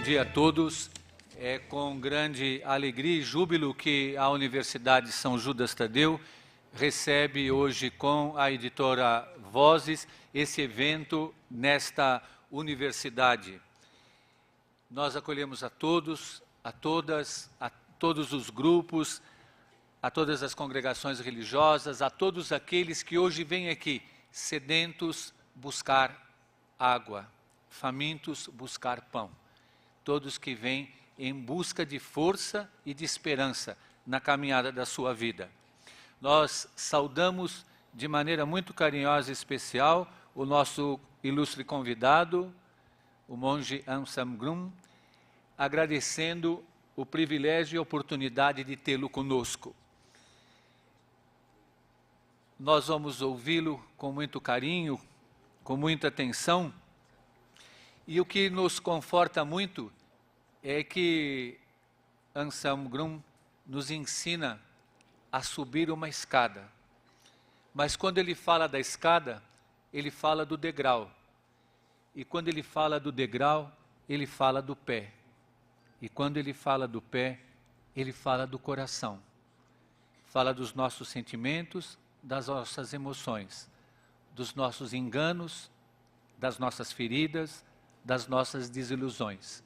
dia a todos. É com grande alegria e júbilo que a Universidade São Judas Tadeu recebe hoje com a editora Vozes esse evento nesta universidade. Nós acolhemos a todos, a todas, a todos os grupos, a todas as congregações religiosas, a todos aqueles que hoje vêm aqui sedentos buscar água, famintos buscar pão. Todos que vêm em busca de força e de esperança na caminhada da sua vida. Nós saudamos de maneira muito carinhosa e especial o nosso ilustre convidado, o monge Anselm Grün, agradecendo o privilégio e a oportunidade de tê-lo conosco. Nós vamos ouvi-lo com muito carinho, com muita atenção, e o que nos conforta muito é que Anselm Grün nos ensina a subir uma escada. Mas quando ele fala da escada, ele fala do degrau. E quando ele fala do degrau, ele fala do pé. E quando ele fala do pé, ele fala do coração. Fala dos nossos sentimentos, das nossas emoções, dos nossos enganos, das nossas feridas, das nossas desilusões.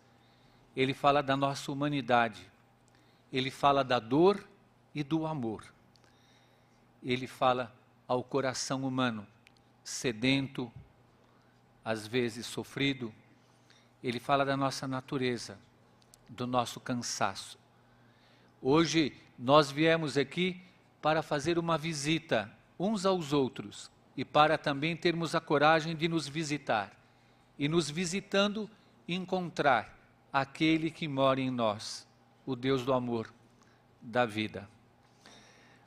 Ele fala da nossa humanidade, ele fala da dor e do amor. Ele fala ao coração humano, sedento, às vezes sofrido. Ele fala da nossa natureza, do nosso cansaço. Hoje nós viemos aqui para fazer uma visita uns aos outros e para também termos a coragem de nos visitar. E nos visitando, encontrar aquele que mora em nós, o Deus do amor, da vida.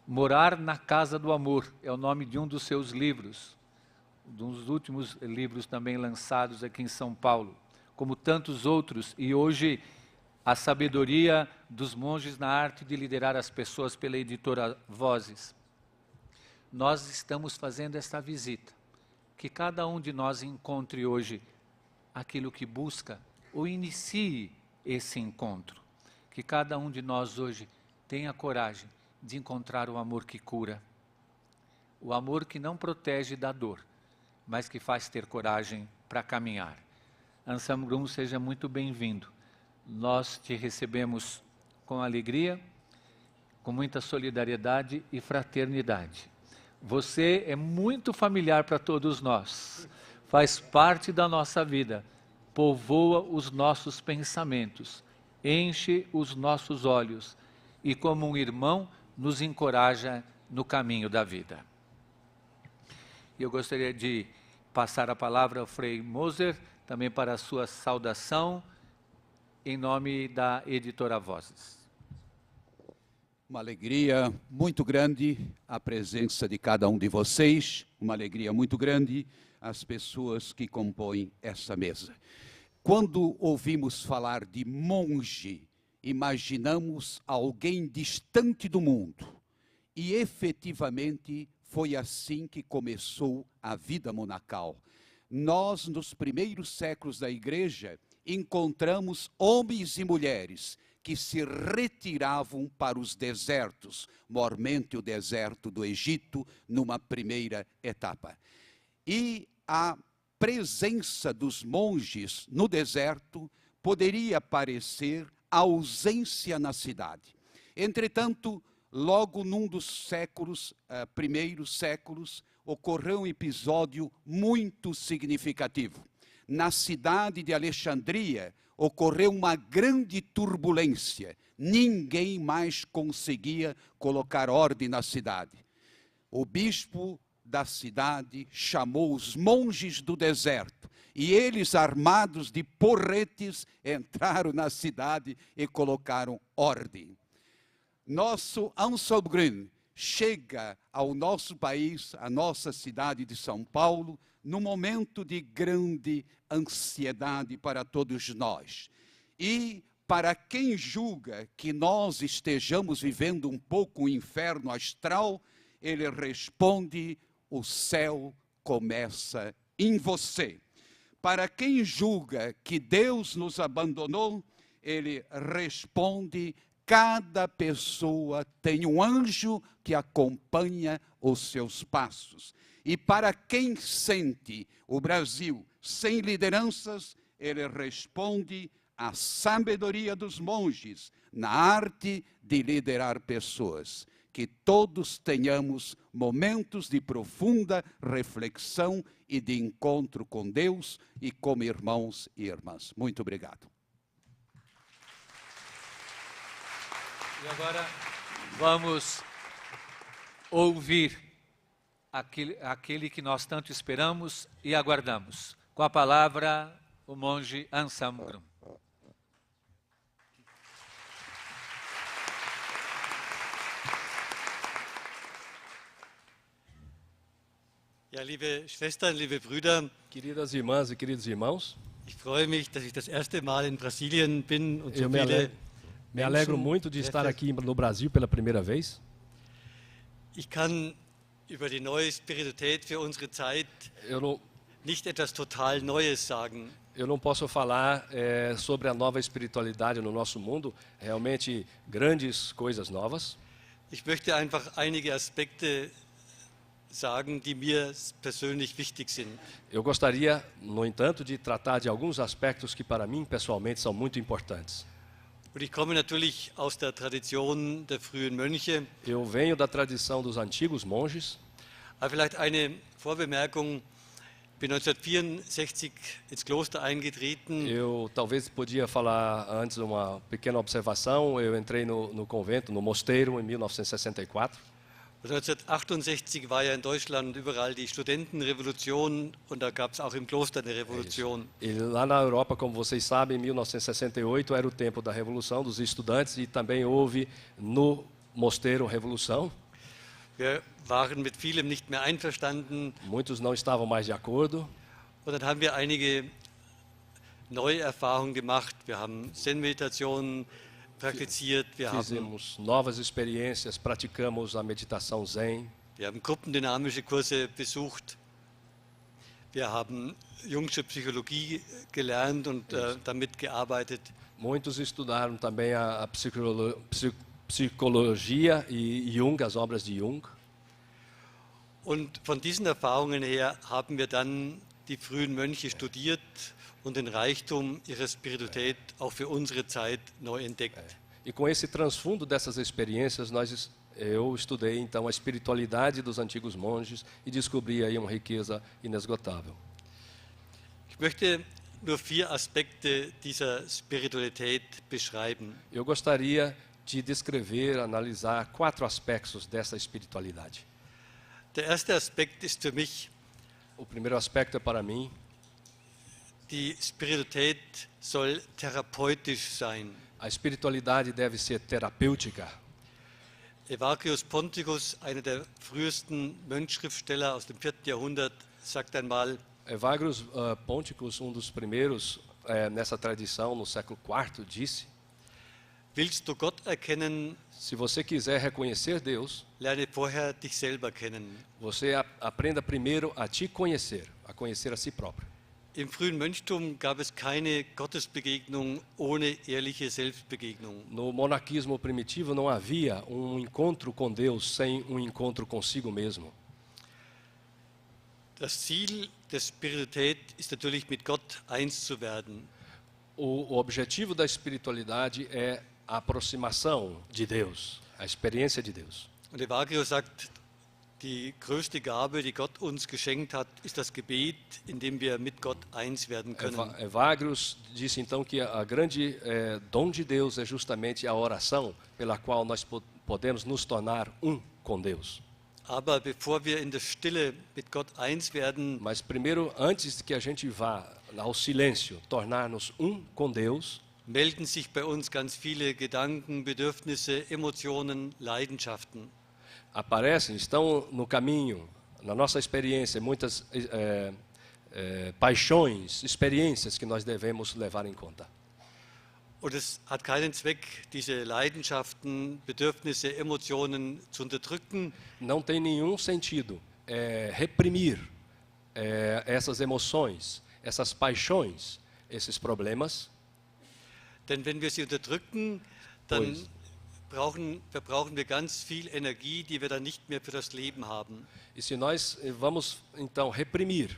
Morar na Casa do Amor é o nome de um dos seus livros, dos últimos livros também lançados aqui em São Paulo, como tantos outros, e hoje a sabedoria dos monges na arte de liderar as pessoas pela editora Vozes. Nós estamos fazendo esta visita, que cada um de nós encontre hoje aquilo que busca, ou inicie esse encontro. Que cada um de nós hoje tenha coragem de encontrar o amor que cura. O amor que não protege da dor, mas que faz ter coragem para caminhar. Anselm Grün, seja muito bem-vindo. Nós te recebemos com alegria, com muita solidariedade e fraternidade. Você é muito familiar para todos nós, faz parte da nossa vida. Povoa os nossos pensamentos, enche os nossos olhos e, como um irmão, nos encoraja no caminho da vida. Eu gostaria de passar a palavra ao Frei Moser, também para a sua saudação, em nome da editora Vozes. Uma alegria muito grande a presença de cada um de vocês, uma alegria muito grande as pessoas que compõem essa mesa. Quando ouvimos falar de monge, imaginamos alguém distante do mundo. E efetivamente foi assim que começou a vida monacal. Nós, nos primeiros séculos da igreja, encontramos homens e mulheres que se retiravam para os desertos, mormente o deserto do Egito, numa primeira etapa. E a presença dos monges no deserto poderia parecer ausência na cidade. Entretanto, logo num dos séculos, primeiros séculos, ocorreu um episódio muito significativo. Na cidade de Alexandria, ocorreu uma grande turbulência. Ninguém mais conseguia colocar ordem na cidade. O bispo da cidade chamou os monges do deserto e eles, armados de porretes, entraram na cidade e colocaram ordem. Nosso Anselm Grün chega ao nosso país, à nossa cidade de São Paulo, num momento de grande ansiedade para todos nós. E para quem julga que nós estejamos vivendo um pouco o inferno astral, ele responde: o céu começa em você. Para quem julga que Deus nos abandonou, ele responde: cada pessoa tem um anjo que acompanha os seus passos. E para quem sente o Brasil sem lideranças, ele responde: a sabedoria dos monges na arte de liderar pessoas. Que todos tenhamos momentos de profunda reflexão e de encontro com Deus e como irmãos e irmãs. Muito obrigado. E agora vamos ouvir aquele que nós tanto esperamos e aguardamos. Com a palavra, o monge Anselm Grün. Ja, liebe Schwestern, liebe Brüder, Queridas irmãs e queridos irmãos, ich freue mich, dass ich das erste Mal in Brasilien bin und so eu me viele alegro Menschen muito de estar treffe. aqui no Brasil pela primeira vez. Ich kann über die neue Spiritualität für unsere Zeit nicht etwas total Neues sagen. Eu não posso falar sobre a nova espiritualidade no nosso mundo, realmente grandes coisas novas. Ich möchte einfach einige Aspekte sagen, die mir persönlich wichtig sind. Eu gostaria, no entanto, de tratar de alguns aspectos que para mim pessoalmente são muito importantes. Und ich komme natürlich aus der Tradition der frühen Mönche. Eu venho da tradição dos antigos monges. Aber vielleicht eine Vorbemerkung. Ich bin 1964 ins Kloster eingetreten. Eu talvez podia falar antes uma pequena observação. Eu entrei no convento, no mosteiro, em 1964. 1968 war ja in Deutschland überall die Studentenrevolution und da gab es auch im Kloster eine Revolution. E lá na Europa, como vocês sabem, em 1968 era o tempo da Revolução dos Estudantes e também houve no mosteiro Revolução. Wir waren mit vielem nicht mehr einverstanden. Muitos não estavam mais de acordo. Und dann haben wir einige neue Erfahrungen gemacht. Wir haben Zen-Meditationen praktiziert. Fizemos novas experiências, praticamos a meditação Zen. Wir haben gruppendynamische Kurse besucht. Wir haben Jungsche Psychologie gelernt und damit gearbeitet. Muitos estudaram também a psicologia e Jung, as obras de Jung. Und von diesen Erfahrungen her haben wir dann die frühen Mönche studiert und den Reichtum ihrer Spiritualität auch für unsere Zeit neu entdeckt. E com esse transfundo dessas experiências, eu estudei então a espiritualidade dos antigos monges e descobri aí uma riqueza inesgotável. Ich möchte nur 4 Aspekte dieser Spiritualität beschreiben. Eu gostaria de descrever, analisar 4 aspectos dessa espiritualidade. Der erste Aspekt ist für mich, o primeiro aspecto é para mim, die Spiritualität soll therapeutisch sein. A espiritualidade deve ser terapêutica. Evagrius Ponticus, einer der frühesten Mönchschriftsteller aus dem 4. Jahrhundert, sagt einmal: Evagrius Ponticus, dos primeiros nessa tradição no século IV, disse: Willst du Gott erkennen? Se você quiser reconhecer Deus, lerne vorher dich selber kennen. Você aprenda primeiro a te conhecer, a conhecer a si próprio. Im frühen Mönchtum gab es keine Gottesbegegnung ohne ehrliche Selbstbegegnung. No monarquismo primitivo não havia encontro com Deus sem encontro consigo mesmo. Das Ziel der Spiritualität ist natürlich, mit Gott eins zu werden. O objetivo da espiritualidade é a aproximação de Deus, a experiência de Deus. Und Evagrius sagt, die größte Gabe, die Gott uns geschenkt hat, ist das Gebet, in dem wir mit Gott eins werden können. Evagrius disse então que a grande dom de Deus é justamente a oração pela qual nós podemos nos tornar com Deus. Aber bevor wir in der Stille mit Gott eins werden, mas primeiro, antes que a gente vá ao silêncio, tornar-nos com Deus, melden sich bei uns ganz viele Gedanken, Bedürfnisse, Emotionen, Leidenschaften. Estão no caminho, na nossa experiência, muitas paixões, experiências que nós devemos levar em conta. Und es hat keinen Zweck, diese Leidenschaften, Bedürfnisse, Emotionen zu unterdrücken. Não tem nenhum sentido reprimir essas emoções, essas paixões, esses problemas. Denn wenn wir sie unterdrücken, dann Pois. verbrauchen wir ganz viel Energie, die wir dann nicht mehr für das Leben haben. E se nós vamos então reprimir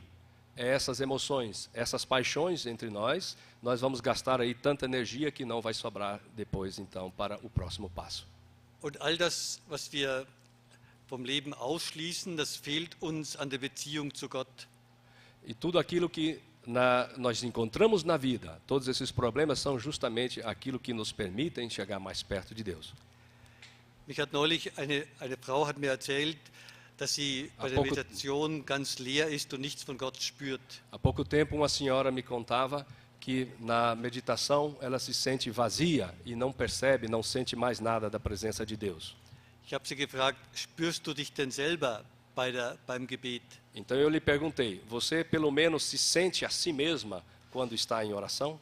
essas emoções, essas paixões entre nós, nós vamos gastar aí tanta energia que não vai sobrar depois então para o próximo passo. Und all das, was wir vom Leben ausschließen, das fehlt uns an der Beziehung zu Gott. E tudo aquilo que nós encontramos na vida, todos esses problemas são justamente aquilo que nos permitem chegar mais perto de Deus. Mich hat neulich eine Frau hat mir erzählt, dass sie bei der Meditation ganz leer ist und nichts von Gott spürt. Há pouco tempo uma senhora me contava que na meditação ela se sente vazia e não percebe, não sente mais nada da presença de Deus. Ich habe sie gefragt, spürst du dich denn selber beim Gebet? Então eu lhe perguntei, você pelo menos se sente a si mesma quando está em oração?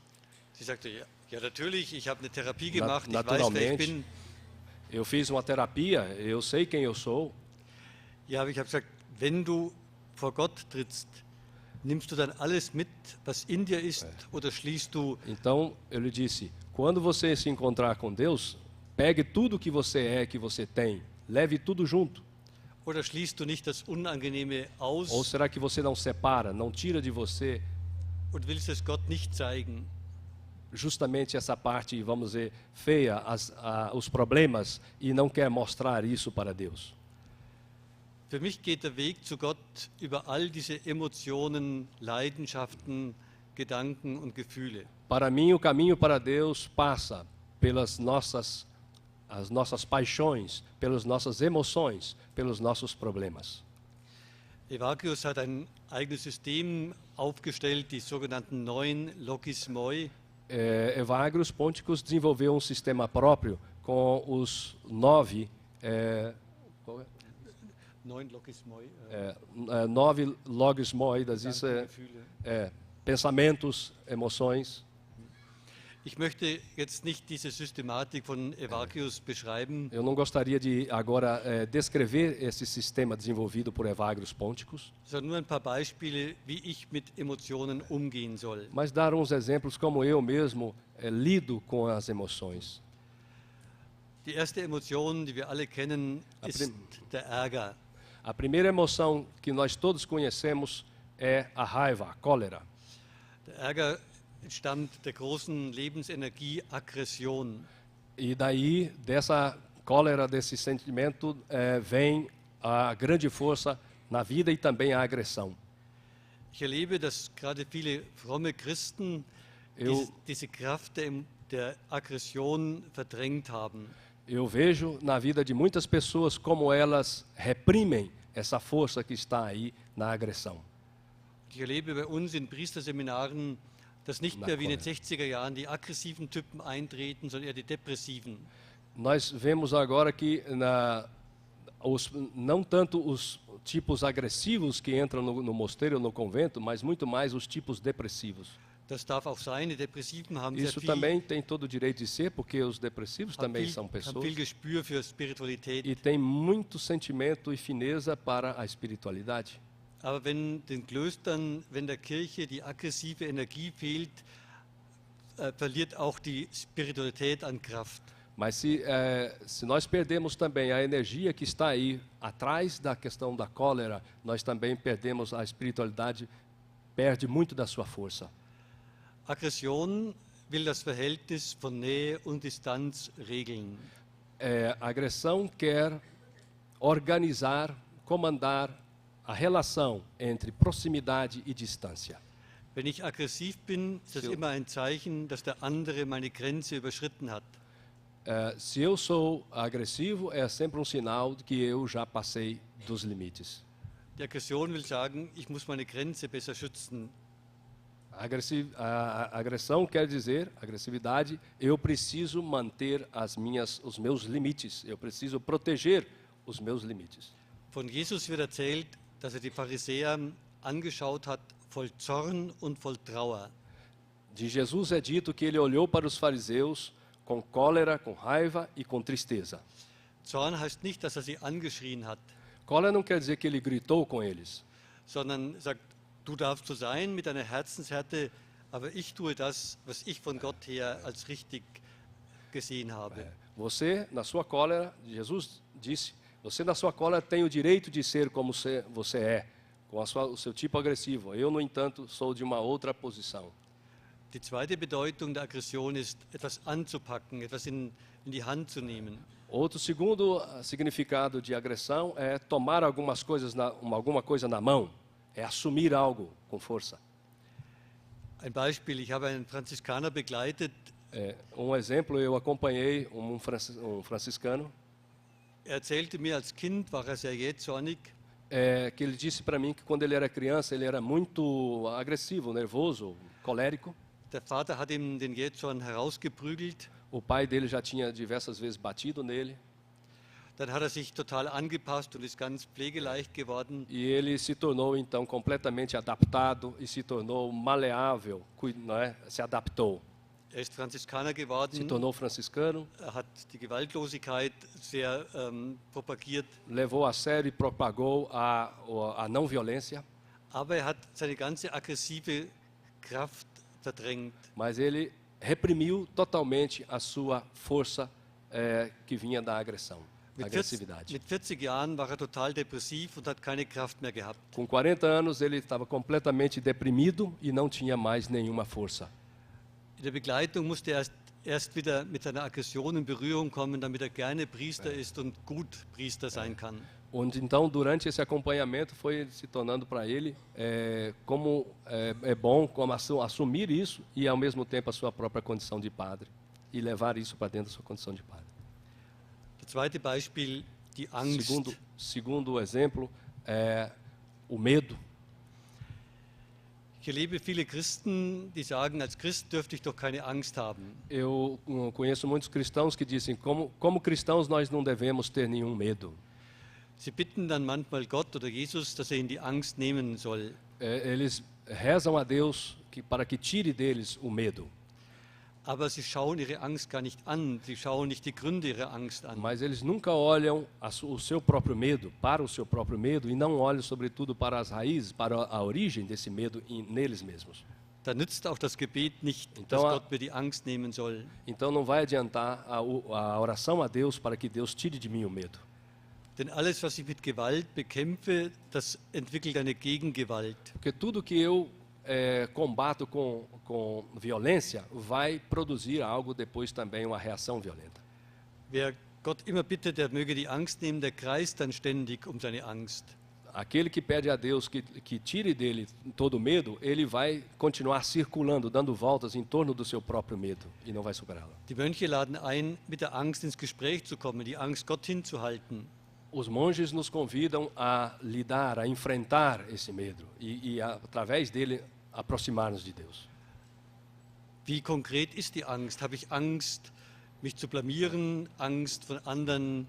Sie sagte, ja natürlich, ich habe eine Therapie gemacht, ich weiß, wer ich Naturalmente, bin. eu fiz uma terapia, eu sei quem eu sou. Ja, aber ich habe gesagt, wenn du vor Gott trittst, nimmst du dann alles mit, was in dir ist, oder schließt du? Então eu lhe disse, quando você se encontrar com Deus, pegue tudo que você é, que você tem, leve tudo junto. Oder schließt du nicht das Unangenehme aus Ou será que você não separa, não tira de você und willst es Gott nicht zeigen? justamente essa parte, vamos dizer, feia, os problemas, e não quer mostrar isso para Deus? Für mich geht der Weg zu Gott über all diese Emotionen, Leidenschaften, Gedanken und Gefühle. Para mim, o caminho para Deus passa pelas as nossas paixões, pelas nossas emoções, pelos nossos problemas. Evakius hat ein eigenes System aufgestellt, die sogenannten 9 Logismoi. Evagrius Ponticus desenvolveu um sistema próprio com os 9 9 Logismoi. 9 logismoi, das isso Gefühle. pensamentos, emoções. Ich möchte jetzt nicht diese Systematik von Evakius beschreiben, Eu não gostaria de agora descrever esse sistema desenvolvido por Evagrius Ponticus, sondern nur ein paar Beispiele, wie ich mit Emotionen umgehen soll. mas dar uns exemplos como eu mesmo lido com as emoções. Die erste Emotion, die wir alle kennen, ist der Ärger. A primeira emoção que nós todos conhecemos é a raiva, a cólera. Der Ärger entstammt der großen Lebensenergie Aggression. E daí, dessa cólera, desse sentimento, vem a grande força na vida e também a agressão. Ich erlebe, dass gerade viele fromme Christen diese Kraft der Aggression verdrängt haben. Eu vejo na vida de muitas pessoas como elas reprimem essa força que está aí na agressão. Ich erlebe bei uns in Priesterseminaren, dass nicht mehr wie in den 60er Jahren die aggressiven Typen eintreten, sondern eher die depressiven. Nós vemos agora que não tanto os tipos agressivos que entram no mosteiro ou no convento, mas muito mais os tipos depressivos. Das darf auch sein, die Depressiven haben sehr Isso viel, também tem todo o direito de ser, porque os depressivos também são haben pessoas viel Gespür für Spiritualität. e têm muito sentimento e fineza para a espiritualidade. Aber wenn den Klöstern, wenn der Kirche die aggressive Energie fehlt, verliert auch die Spiritualität an Kraft. Mas se nós perdemos também a energia que está aí atrás da questão da cólera, nós também perdemos a espiritualidade, perde muito da sua força. Aggression will das Verhältnis von Nähe und Distanz regeln. A agressão quer organizar, comandar a relação entre proximidade e distância. Wenn ich aggressiv bin, ist das immer ein Zeichen, dass der andere meine Grenze überschritten hat. Se eu sou agressivo, é sempre um sinal de que eu já passei dos limites. Die Aggression will sagen, ich muss meine Grenze besser schützen. A agressão quer dizer, agressividade, eu preciso manter os meus limites, eu preciso proteger os meus limites. Von Jesus wird erzählt, dass die Pharisäer angeschaut hat, voll Zorn und voll Trauer. De Jesus é dito que ele olhou para os fariseus com cólera, com raiva e com tristeza. Zorn heißt nicht, dass sie angeschrien hat, Cólera não quer dizer que ele gritou com eles, sondern sagt, du darfst so sein mit deiner Herzenshärte, aber ich tue das, was ich von Gott her als richtig gesehen habe. Você, na sua cólera, Jesus disse, você na sua cólera tem o direito de ser como você é, com o seu tipo agressivo. Eu, no entanto, sou de uma outra posição. Die zweite Bedeutung der Aggression ist, etwas anzupacken, etwas in die Hand zu nehmen. Outro segundo significado de agressão é tomar alguma coisa na mão, é assumir algo com força. Ein Beispiel, ich habe einen Franziskaner begleitet. Exemplo, eu acompanhei um franciscano. Erzählte mir, als Kind war sehr jähzornig. Que ele disse para mim que quando ele era criança ele era muito agressivo, nervoso, colérico. Der Vater hat ihm den Jähzorn herausgeprügelt. O pai dele já tinha diversas vezes batido nele. Dann hat sich total angepasst und ist ganz pflegeleicht geworden. E ele se tornou então completamente adaptado e se tornou maleável, se adaptou. Ist Franziskaner geworden. Se tornou franciscano. Hat die Gewaltlosigkeit sehr propagiert. Levou a sério e propagou a não violência. Aber hat seine ganze aggressive Kraft verdrängt. Mas ele reprimiu totalmente a sua força que vinha da agressão, da agressividade. Mit 40 Jahren war total depressiv und hat keine Kraft mehr gehabt. Com 40 anos ele estava completamente deprimido e não tinha mais nenhuma força. In der Begleitung musste er erst wieder mit seiner Aggression in Berührung kommen, damit er gerne Priester ist und gut Priester sein kann. Onde então durante esse acompanhamento foi se tornando para ele como é bom como assumir isso e ao mesmo tempo a sua própria condição de padre e levar isso para dentro da sua condição de padre. Das zweite Beispiel, die Angst. Segundo exemplo é o medo. Ich erlebe viele Christen, die sagen, als Christ dürfte ich doch keine Angst haben. Eu conheço muitos cristãos que dizem como cristãos nós não devemos ter nenhum medo. Sie bitten dann manchmal Gott oder Jesus, dass er ihnen die Angst nehmen soll. Eles rezam a Deus para que tire deles o medo. Aber sie schauen ihre Angst gar nicht an, sie schauen nicht die Gründe ihrer Angst an. Mas eles nunca olham o seu próprio medo, para o seu próprio medo, e não olham sobretudo para as raízes, para a origem desse medo neles mesmos. Da nützt auch das Gebet nicht, dass Gott mir die Angst nehmen soll. Então não vai adiantar a oração a Deus para que Deus tire de mim o medo. Denn alles, was ich mit Gewalt bekämpfe, das entwickelt eine Gegengewalt. Porque tudo que eu combato com violência vai produzir algo depois também, uma reação violenta. Wer Gott immer bittet, der möge die Angst nehmen, der kreist dann ständig um seine Angst. Aquele que pede a Deus que tire dele todo o medo, ele vai continuar circulando, dando voltas em torno do seu próprio medo e não vai superá-la. Die Mönche laden ein, mit der Angst ins Gespräch zu kommen, die Angst Gott hinzuhalten. Os monges nos convidam a lidar, a enfrentar esse medo e através dele aproximar-nos de Deus. Wie konkret ist die Angst? Habe ich Angst, mich zu blamieren, Angst von anderen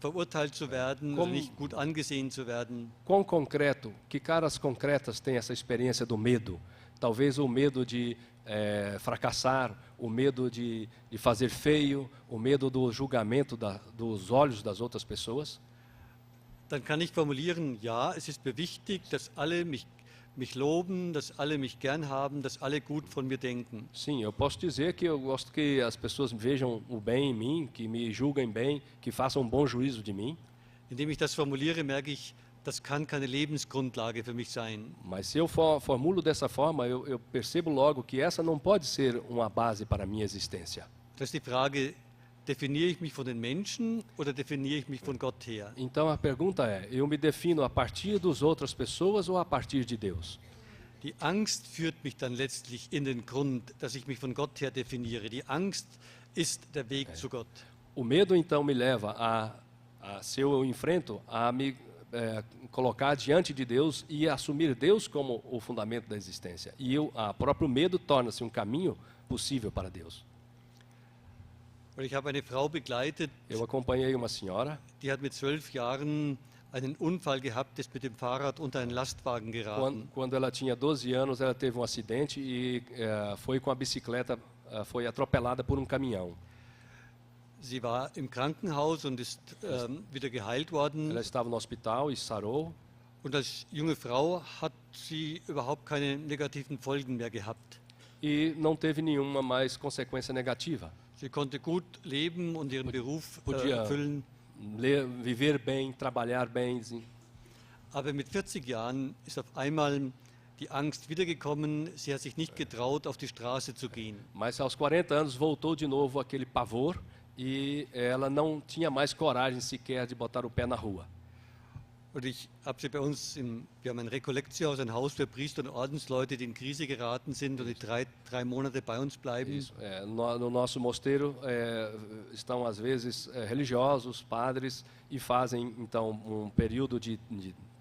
verurteilt zu werden, oder nicht gut angesehen zu werden? Quão concreto, que caras concretas tem essa experiência do medo? Talvez o medo de fracassar, o medo de fazer feio, o medo do julgamento dos olhos das outras pessoas. Dann kann ich formulieren, ja, es ist mir wichtig, dass alle mich loben, dass alle mich gern haben, dass alle gut von mir denken. Sim, eu posso dizer que eu gosto que as pessoas vejam o bem em mim, que me julguem bem, que façam um bom juízo de mim. Indem ich das formuliere, merke ich, das kann keine Lebensgrundlage für mich sein. Mas se eu formulo dessa forma, eu percebo logo que essa não pode ser uma base para a minha existência. Das ist die Frage, definiere ich mich von den Menschen oder definiere ich mich von Gott her? Então a pergunta é, eu me defino a partir das outras pessoas ou a partir de Deus? Die Angst führt mich dann letztlich in den Grund, dass ich mich von Gott her definiere. Die Angst ist der Weg zu Gott. O medo então me leva se eu enfrento, a me colocar diante de Deus e assumir Deus como o fundamento da existência. E o próprio medo torna-se um caminho possível para Deus. Ich habe eine Frau begleitet, eu acompanhei uma senhora, die hat mit 12 Jahren einen Unfall gehabt, ist mit dem Fahrrad unter einen Lastwagen geraten. Quando ela tinha 12 anos, ela teve um acidente e foi com a bicicleta, foi atropelada por um caminhão. Sie war im Krankenhaus und ist wieder geheilt worden. Ela estava no hospital e sarou. Und als junge Frau hat sie überhaupt keine negativen Folgen mehr gehabt. E não teve nenhuma mais consequência negativa. Sie konnte gut leben und ihren Beruf podia- erfüllen. Viver bem, trabalhar bem. Aber mit 40 Jahren ist auf einmal die Angst wiedergekommen. Sie hat sich nicht getraut, auf die Straße zu gehen. Mas aos 40 anos voltou de novo aquele pavor e ela não tinha mais coragem sequer de botar o pé na rua. Und ich habe sie bei uns, wir haben ein Rekollektiehaus, ein Haus für Priester und Ordensleute, die in Krise geraten sind und die drei Monate bei uns bleiben. Isso. No nosso mosteiro estão às vezes religiosos, padres, e fazem então um período de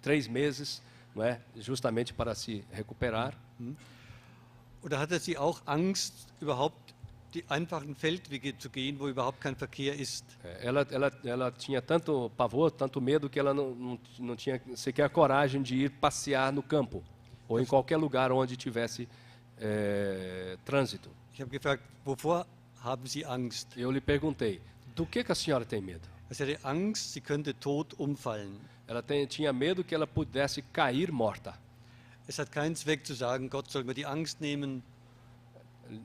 3 meses, não é? Justamente para se recuperar. Oder hatte sie auch Angst, überhaupt die einfachen Feldwege zu gehen, wo überhaupt kein Verkehr ist? Ela tinha tanto pavor, tanto medo, que ela não tinha sequer coragem de ir passear no campo ou em qualquer lugar onde tivesse trânsito. Ich habe gefragt, wovor haben Sie Angst? Eu lhe perguntei, do que a senhora tem medo? Sie hatte Angst, sie könnte tot umfallen. Ela tinha medo que ela pudesse cair morta. Es hat keinen Zweck zu sagen, Gott soll mir die Angst nehmen.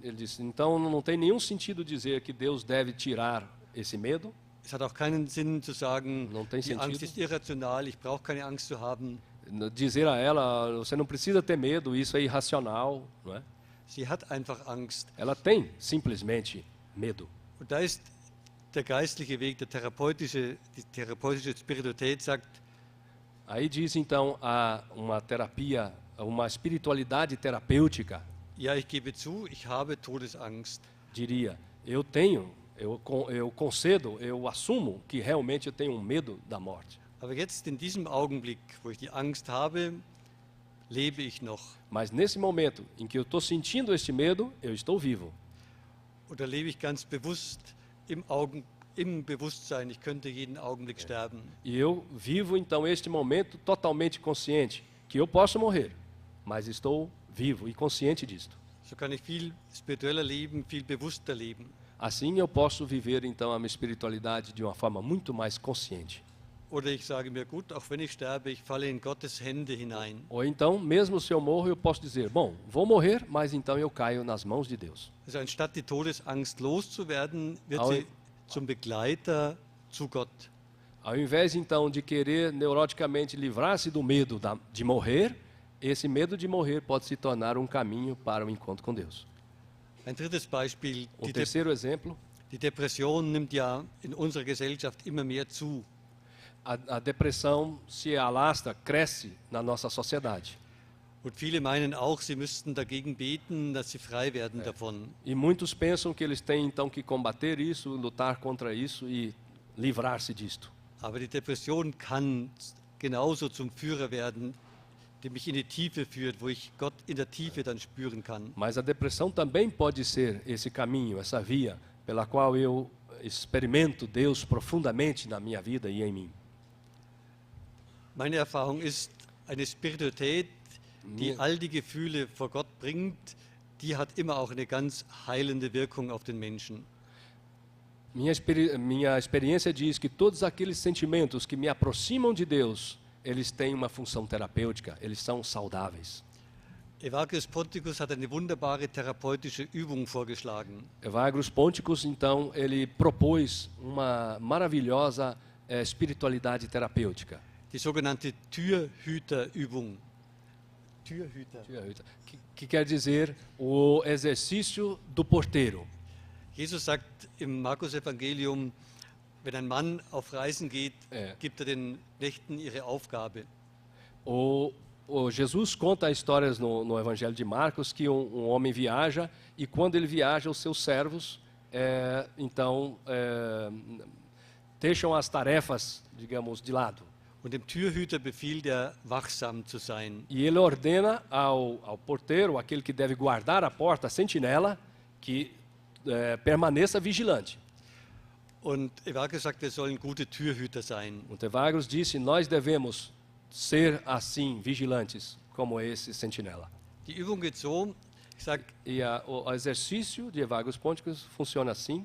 Ele disse, então não tem nenhum sentido dizer que Deus deve tirar esse medo. Es hat auch keinen Sinn zu sagen, Não tem die Angst sentido. ist irrational, ich brauche keine Angst zu haben. Dizer a ela, você não precisa ter medo, isso é irracional, não é? Sie hat einfach Angst. Ela tem simplesmente medo. Und da ist der geistliche Weg, die therapeutische Spiritualität sagt, Aí diz então uma terapia, uma espiritualidade terapêutica, ja, ich gebe zu, ich habe Todesangst. diria, eu concedo, eu assumo que realmente eu tenho medo da morte. Aber jetzt in diesem Augenblick, wo ich die Angst habe, lebe ich noch. Mas nesse momento em que eu estou sentindo este medo, eu estou vivo. Oder lebe ich ganz bewusst im Bewusstsein, ich könnte jeden Augenblick sterben. E eu vivo então este momento totalmente consciente que eu posso morrer, mas estou vivo e consciente disto. So kann ich viel spiritueller leben, viel bewusster leben. Assim eu posso viver então a minha espiritualidade de uma forma muito mais consciente. Oder ich sage mir, gut, auch wenn ich sterbe, ich falle in Gottes Hände hinein. Ou então, mesmo se eu morro, eu posso dizer, bom, vou morrer, mas então eu caio nas mãos de Deus. Also anstatt die Todesangst loszuwerden, wird Au- sie zum Begleiter zu Gott. Ao invés então de querer neuroticamente livrar-se do medo de morrer, esse medo de morrer pode se tornar um caminho para o encontro com Deus. Ein drittes Beispiel, O terceiro exemplo, die Depression nimmt ja in unserer Gesellschaft immer mehr zu. a depressão se alastra, cresce na nossa sociedade. Und viele meinen auch, sie müssten dagegen beten, dass sie frei werden davon. E muitos pensam que eles têm então que combater isso, lutar contra isso e livrar-se disto. Aber die Depression kann genauso zum Führer werden, der mich in die Tiefe führt, wo ich Gott in der Tiefe dann spüren kann. Mas a depressão também pode ser esse caminho, essa via pela qual eu experimento Deus profundamente na minha vida e em mim. Meine Erfahrung ist, eine Spiritualität, die all die Gefühle vor Gott bringt, die hat immer auch eine ganz heilende Wirkung auf den Menschen. Minha experiência diz que todos aqueles sentimentos que me aproximam de Deus, eles têm uma função terapêutica, eles são saudáveis. Evagrius Ponticus hat eine wunderbare therapeutische Übung vorgeschlagen. Evagrius Ponticus, então, ele propôs uma maravilhosa espiritualidade terapêutica. Die sogenannte Türhüterübung. Türhüter. Que quer dizer o exercício do porteiro. Jesus sagt im Markus-Evangelium, wenn ein Mann auf Reisen geht, gibt er den Nächten ihre Aufgabe. O Jesus conta histórias no Evangelho de Marcos que um homem viaja e quando ele viaja, os seus servos, deixam as tarefas, digamos, de lado. Und dem Türhüter befiehlt er, wachsam zu sein. E ele ordena ao porteiro, aquele que deve guardar a porta, a sentinela, que permaneça vigilante. Und Evagrius sagt, wir sollen gute Türhüter sein. O Evagrius disse, nós devemos ser assim, vigilantes, como esse sentinela. Die Übung geht so, ich sage, E o exercício de Evagrius Ponticus funciona assim.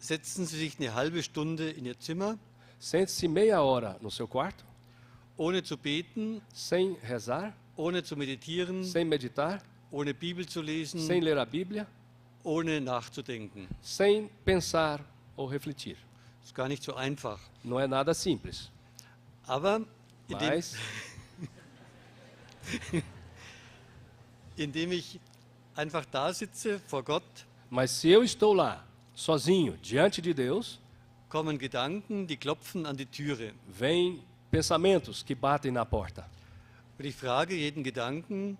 setzen Sie sich eine halbe Stunde in Ihr Zimmer Sente-se meia hora no seu quarto ohne zu beten, sem rezar, ohne zu meditieren, sem meditar, ohne Bibel zu lesen, sem ler a Bíblia, ohne nachzudenken. sem pensar ou refletir. Ist gar nicht so einfach. Não é nada simples. Aber Mas, indem ich einfach da sitze vor Gott, mas se eu estou lá, sozinho, diante de Deus, kommen Gedanken, die klopfen an die Türe. vêm pensamentos que batem na porta. Und ich frage jeden Gedanken,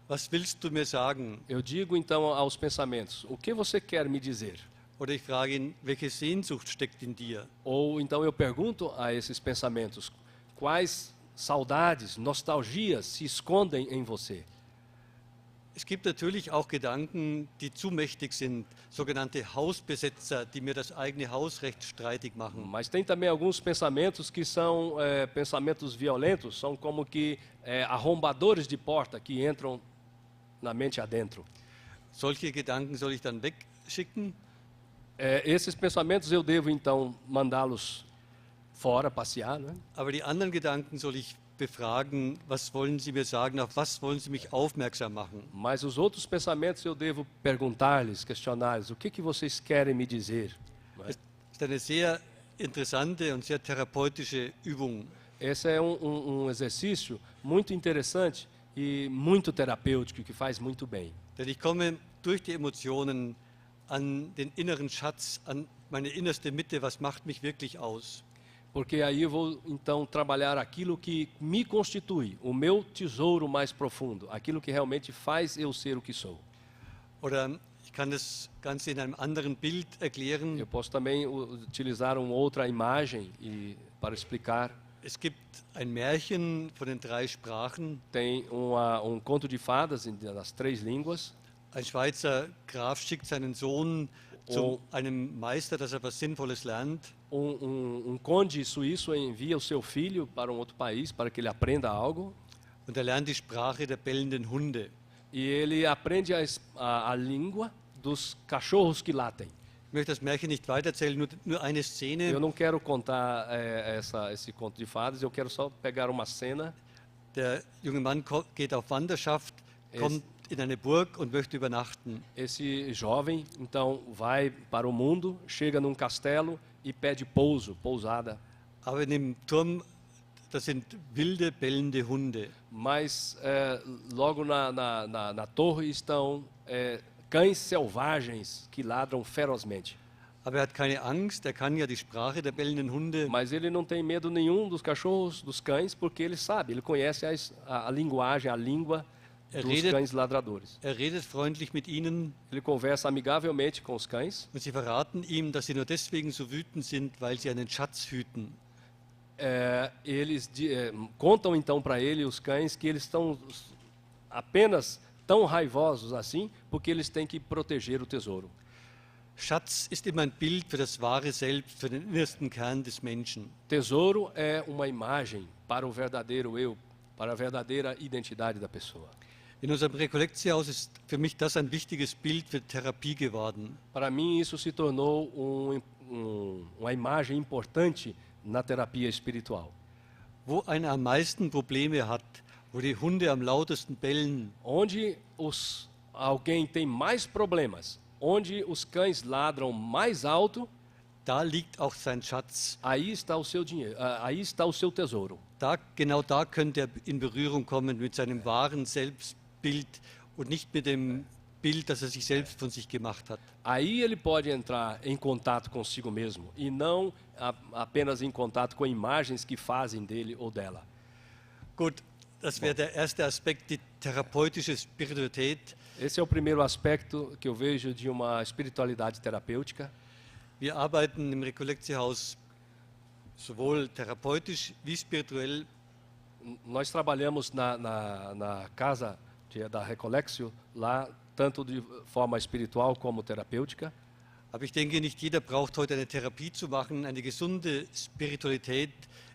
was willst du mir sagen? Eu digo então aos pensamentos, o que você quer me dizer? Oder ich frage ihn, welche Sehnsucht steckt in dir? Ou então eu pergunto a esses pensamentos, quais saudades, nostalgias se escondem em você? Es gibt natürlich auch Gedanken, die zu mächtig sind, sogenannte Hausbesetzer, die mir das eigene Hausrecht streitig machen. Mas tem também alguns pensamentos que são pensamentos violentos, são como que arrombadores de porta que entram na mente adentro. Solche Gedanken soll ich dann wegschicken? Esses pensamentos eu devo então mandá-los fora passear, né? Aber die anderen Gedanken soll ich befragen, was wollen Sie mir sagen, auf was wollen Sie mich aufmerksam machen? Mas os outros pensamentos eu devo perguntar-lhes, questionar-lhes, o que vocês querem me dizer? Das ist eine sehr interessante und sehr therapeutische Übung. Esse é um exercício muito interessante e muito terapêutico, que faz muito bem. Denn ich komme durch die Emotionen an den inneren Schatz, an meine innerste Mitte, was macht mich wirklich aus? Porque aí eu vou então trabalhar aquilo que me constitui, o meu tesouro mais profundo, aquilo que realmente faz eu ser o que sou. Oder ich kann das Ganze in einem anderen Bild erklären. Eu posso também utilizar uma outra imagem para explicar. Es gibt ein Märchen von den 3 Sprachen. Tem conto de fadas nas 3 línguas. Ein Schweizer Graf schickt seinen Sohn zu einem Meister, dass er was Sinnvolles lernt. Conde suíço envia o seu filho para outro país para que ele aprenda algo. Und er lernt die Sprache der bellenden Hunde. E ele aprende a língua dos cachorros que latem. Ich möchte das Märchen nicht weitererzählen, nur eine Szene. Eu não quero contar esse conto de fadas, eu quero só pegar uma cena. Der junge Mann geht auf Wanderschaft, kommt in eine Burg und möchte übernachten. Esse jovem, então, vai para o mundo, chega num castelo e pede pousada. Aber in dem Turm, das sind wilde, bellende Hunde. Mas logo na torre estão cães selvagens que ladram ferozmente. Aber er hat keine Angst, er kann ja die Sprache der bellenden Hunde. Mas ele não tem medo nenhum dos cachorros, dos cães, porque ele sabe, ele conhece a linguagem, a língua dos cães ladradores. Er redet freundlich mit ihnen. Ele conversa amigavelmente com os cães. Und sie verraten ihm, dass sie nur deswegen so wütend sind, weil sie einen Schatz hüten. Eles contam então para ele, os cães, que eles estão apenas tão raivosos assim, porque eles têm que proteger o tesouro. Schatz ist immer ein Bild für das wahre Selbst, für den innersten Kern des Menschen. Tesouro é uma imagem para o verdadeiro eu, para a verdadeira identidade da pessoa. In unserem Rekollektiehaus ist für mich das ein wichtiges Bild für Therapie geworden. Para mim isso se tornou uma imagem importante na terapia espiritual. Wo einer am meisten Probleme hat, wo die Hunde am lautesten bellen, Onde alguém tem mais problemas, onde os cães ladram mais alto, da liegt auch sein Schatz. aí está o seu dinheiro, aí está o seu tesouro. Genau da könnte er in Berührung kommen mit seinem wahren Selbstbild und nicht mit dem Bild, das er sich selbst von sich gemacht hat. Aí ele pode entrar em contato consigo mesmo e não apenas em contato com imagens que fazem dele ou dela. Gut, das wäre der erste Aspekt, die therapeutische Spiritualität. Esse é o primeiro aspecto que eu vejo de uma espiritualidade terapêutica. Wir arbeiten im Rekollektiehaus sowohl therapeutisch wie spirituell. Nós trabalhamos na casa da Recolexio, lá tanto de forma espiritual como terapêutica. Aber ich denke, nicht jeder braucht heute eine Therapie zu machen. Eine gesunde Spiritualität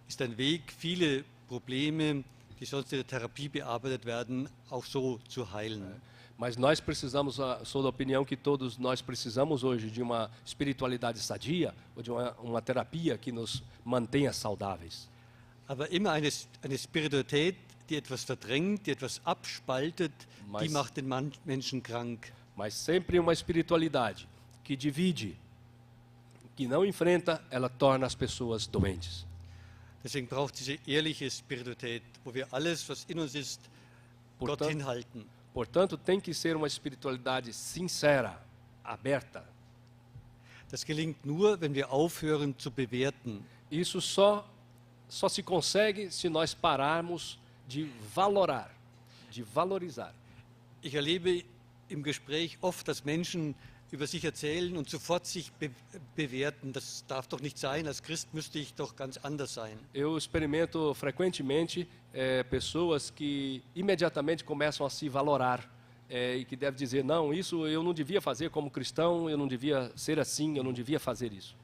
ist ein Weg, viele Probleme, die sonst in der Therapie bearbeitet werden, auch so zu heilen. Mas nós precisamos, sou da opinião que todos nós precisamos hoje de uma espiritualidade sadia, ou de uma terapia que nos mantenha saudáveis. Aber immer eine Spiritualität, die etwas verdrängt, die etwas abspaltet, die Mas- macht den Menschen krank. Mas sempre uma espiritualidade que divide, que não enfrenta, ela torna as pessoas doentes. Deswegen braucht es diese ehrliche Spiritualität, wo wir alles, was in uns ist, Gott Portanto, hinhalten. portanto, tem que ser uma espiritualidade sincera, aberta. Das gelingt nur, wenn wir aufhören zu bewerten. Isso só se consegue se nós pararmos de valorar, de valorizar. Ich erlebe im Gespräch oft, dass Menschen über sich erzählen und sofort sich bewerten. Das darf doch nicht sein. Als Christ müsste ich doch ganz anders sein. Eu experimento frequentemente pessoas que imediatamente começam a se valorar e que devem dizer, não, isso eu não devia fazer como cristão, eu não devia ser assim, eu não devia fazer isso.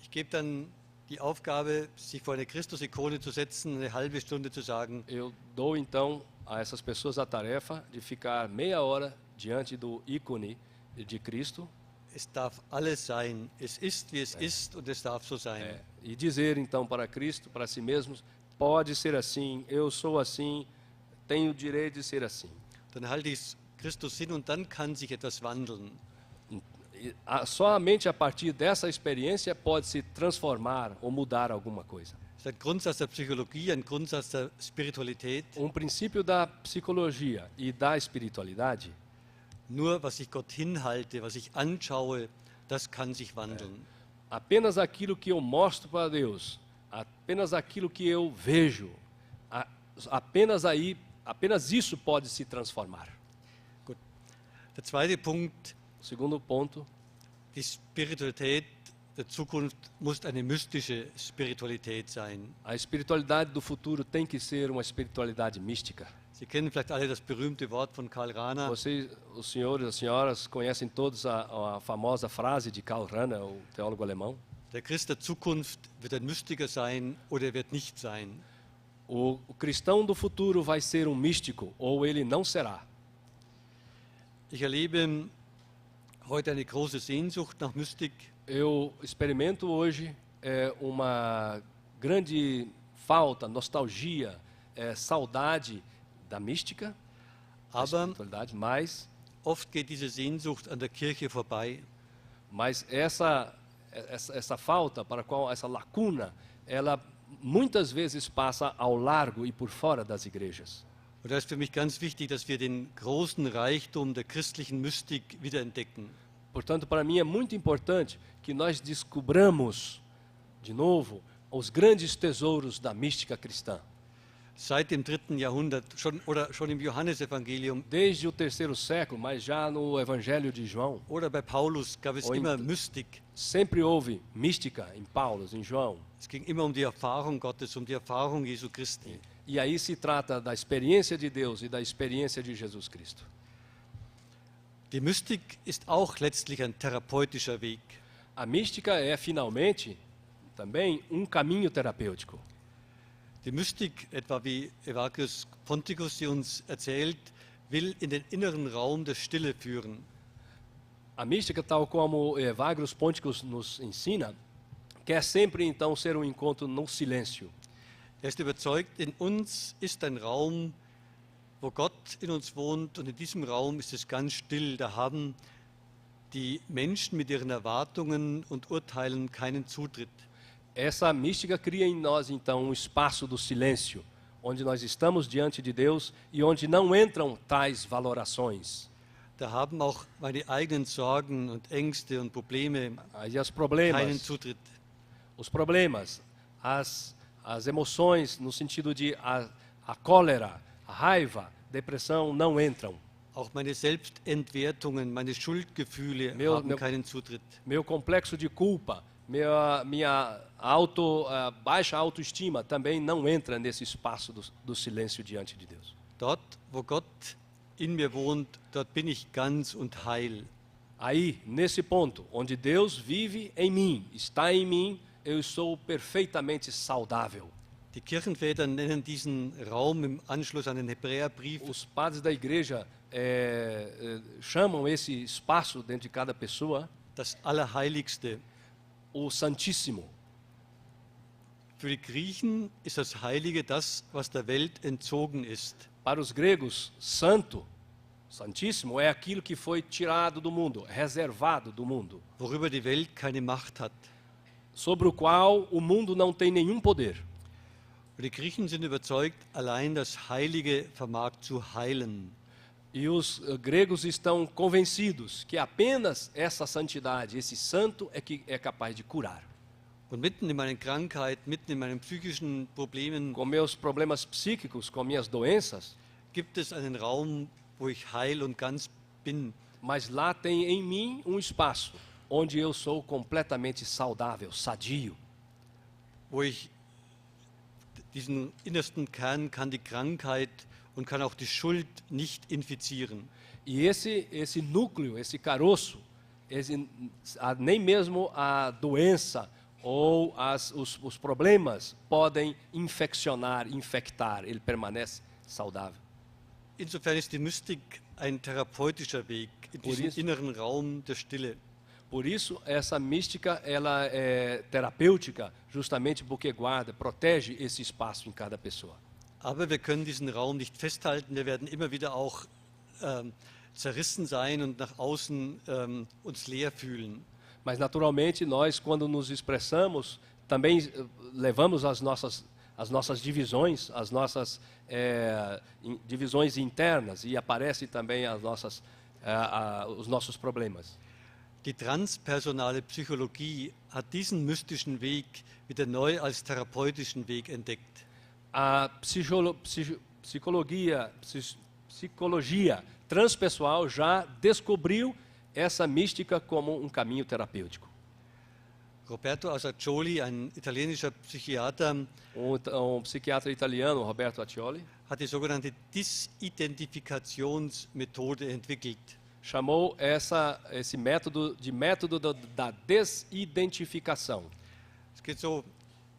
Ich gebe dann die Aufgabe, sich vor eine Christusikone zu setzen, eine halbe Stunde zu sagen, Eu dou então a essas pessoas a tarefa de ficar meia hora diante do ícone de Cristo es darf alles sein. Es ist, wie es ist und es darf so sein. e dizer então para Cristo, para si mesmos, pode ser assim, eu sou assim, tenho o direito de ser assim. Dann halte ich Christus hin und dann kann sich etwas wandeln. Somente a partir dessa experiência pode se transformar ou mudar alguma coisa. Das ist ein Grundsatz der Psychologie, ein Grundsatz der Spiritualität. Princípio da psicologia e da espiritualidade, Nur was ich Gott hinhalte, was ich anschaue, das kann sich wandeln. apenas aquilo que eu mostro para Deus, apenas aquilo que eu vejo, apenas isso pode se transformar. Gut. Der zweite Punkt, Segundo ponto, die Spiritualität der Zukunft muss eine mystische Spiritualität sein. a espiritualidade do futuro tem que ser uma espiritualidade mística. Sie kennen vielleicht alle das berühmte Wort von Karl Rahner. Vocês, os senhores e as senhoras, conhecem todos a famosa frase de Karl Rahner, o teólogo alemão. Der Christ der Zukunft wird ein Mystiker sein oder er wird nicht sein. O cristão do futuro vai ser um místico ou ele não será. Ich erlebe heute eine große Sehnsucht nach Mystik. Eu experimento hoje uma grande falta, nostalgia, saudade da mística, da Aber espiritualidade, oft geht diese Sehnsucht an der Kirche vorbei. mas essa falta, para qual essa lacuna, ela muitas vezes passa ao largo e por fora das igrejas. Und da ist für mich ganz wichtig, dass wir den großen Reichtum der christlichen Mystik wiederentdecken. Portanto, para mim é muito importante que nós descobramos de novo os grandes tesouros da mística cristã. Seit dem 3. Jahrhundert, schon im Johannesevangelium Desde o 3º século, mas já no Evangelho de João, oder bei Paulus gab es Und- immer Mystik. sempre houve mística em Paulo, em João. Es ging immer um die Erfahrung Gottes, um die Erfahrung Jesu Christi. E aí se trata da experiência de Deus e da experiência de Jesus Cristo. Die Mystik ist auch letztlich ein therapeutischer Weg. A mística é finalmente também caminho terapêutico. Die Mystik, etwa wie Evagrius Ponticus sie uns erzählt, will in den inneren Raum der Stille führen. A mística, tal como Evagrius Ponticus nos ensina, quer sempre então ser encontro no silêncio. Er ist überzeugt, in uns ist ein Raum, wo Gott in uns wohnt, und in diesem Raum ist es ganz still. Da haben die Menschen mit ihren Erwartungen und Urteilen keinen Zutritt. Essa mística cria em nós então espaço do silêncio, onde nós estamos diante de Deus e onde não entram tais valorações. Da haben auch meine eigenen Sorgen und Ängste und Probleme Aí os keinen problemas, Zutritt. as emoções no sentido de a cólera, a raiva, depressão não entram. Auch meine Selbstentwertungen, meine Schuldgefühle haben keinen Zutritt. Meu complexo de culpa, minha baixa autoestima também não entra nesse espaço do silêncio diante de Deus. Dort, wo Gott in mir wohnt, dort bin ich ganz und heil. Aí, nesse ponto, onde Deus vive em mim, está em mim, eu sou perfeitamente saudável. Die Kirchenväter nennen diesen Raum im Anschluss an den Hebräerbrief Os padres da igreja chamam esse espaço dentro de cada pessoa das Allerheiligste. o Santíssimo. Für die Griechen ist das Heilige das, was der Welt entzogen ist. Para os gregos, santo, santíssimo, é aquilo que foi tirado do mundo, reservado do mundo, Worüber die Welt keine Macht hat. sobre o qual o mundo não tem nenhum poder. Und die Griechen sind überzeugt, allein das Heilige vermag zu heilen. E os gregos estão convencidos que apenas essa santidade, esse santo, é que é capaz de curar. Und mitten in meinen Krankheiten, mitten in meinen psychischen Problemen Com meus problemas psíquicos, com minhas doenças, gibt es einen Raum, wo ich heil und ganz bin. mas lá tem em mim um espaço onde eu sou completamente saudável, sadio. Wo ich diesen innersten Kern kann die Krankheit und kann auch die Schuld nicht infizieren. E esse núcleo, esse caroço, nem mesmo a doença ou os problemas podem infectar, ele permanece saudável. Insofern ist die Mystik ein therapeutischer Weg in diesen inneren Raum der Stille. Por isso, essa mística ela é terapêutica, justamente porque guarda, protege esse espaço em cada pessoa. Aber wir können diesen Raum nicht festhalten. Wir werden immer wieder auch zerrissen sein und nach außen uns leer fühlen. Mas, naturalmente, nós, quando nos expressamos, também levamos as nossas divisões, as nossas divisões internas, e aparecem também os nossos problemas. Die transpersonale Psychologie hat diesen mystischen Weg wieder neu als therapeutischen Weg entdeckt. A psicologia transpessoal já descobriu essa mística como um caminho terapêutico. Roberto Assagioli, ein italienischer Psychiater, Psiquiatra italiano, Roberto Accioli, hat die sogenannte Disidentifikationsmethode entwickelt. Chamou esse método da desidentificação. Es geht so,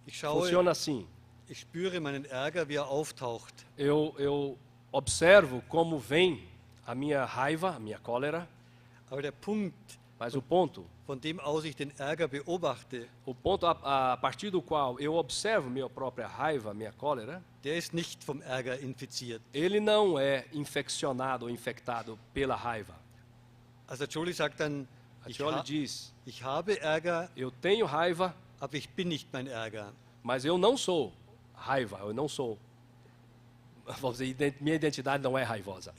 ich schaue, Funciona assim. ich spüre meinen Ärger, wie er auftaucht. Eu observo como vem a minha raiva, a minha cólera, Aber der Punkt, mas o ponto von dem aus ich den Ärger beobachte, a partir do qual eu observo minha própria raiva, minha cólera, der ist nicht vom Ärger infiziert. ele não é infeccionado ou infectado pela raiva. Assagioli sagt dann, Accioli diz, ich habe Ärger, eu tenho raiva, aber ich bin nicht mein Ärger. mas eu não sou raiva, eu não sou. Vamos dizer, minha identidade não é raivosa.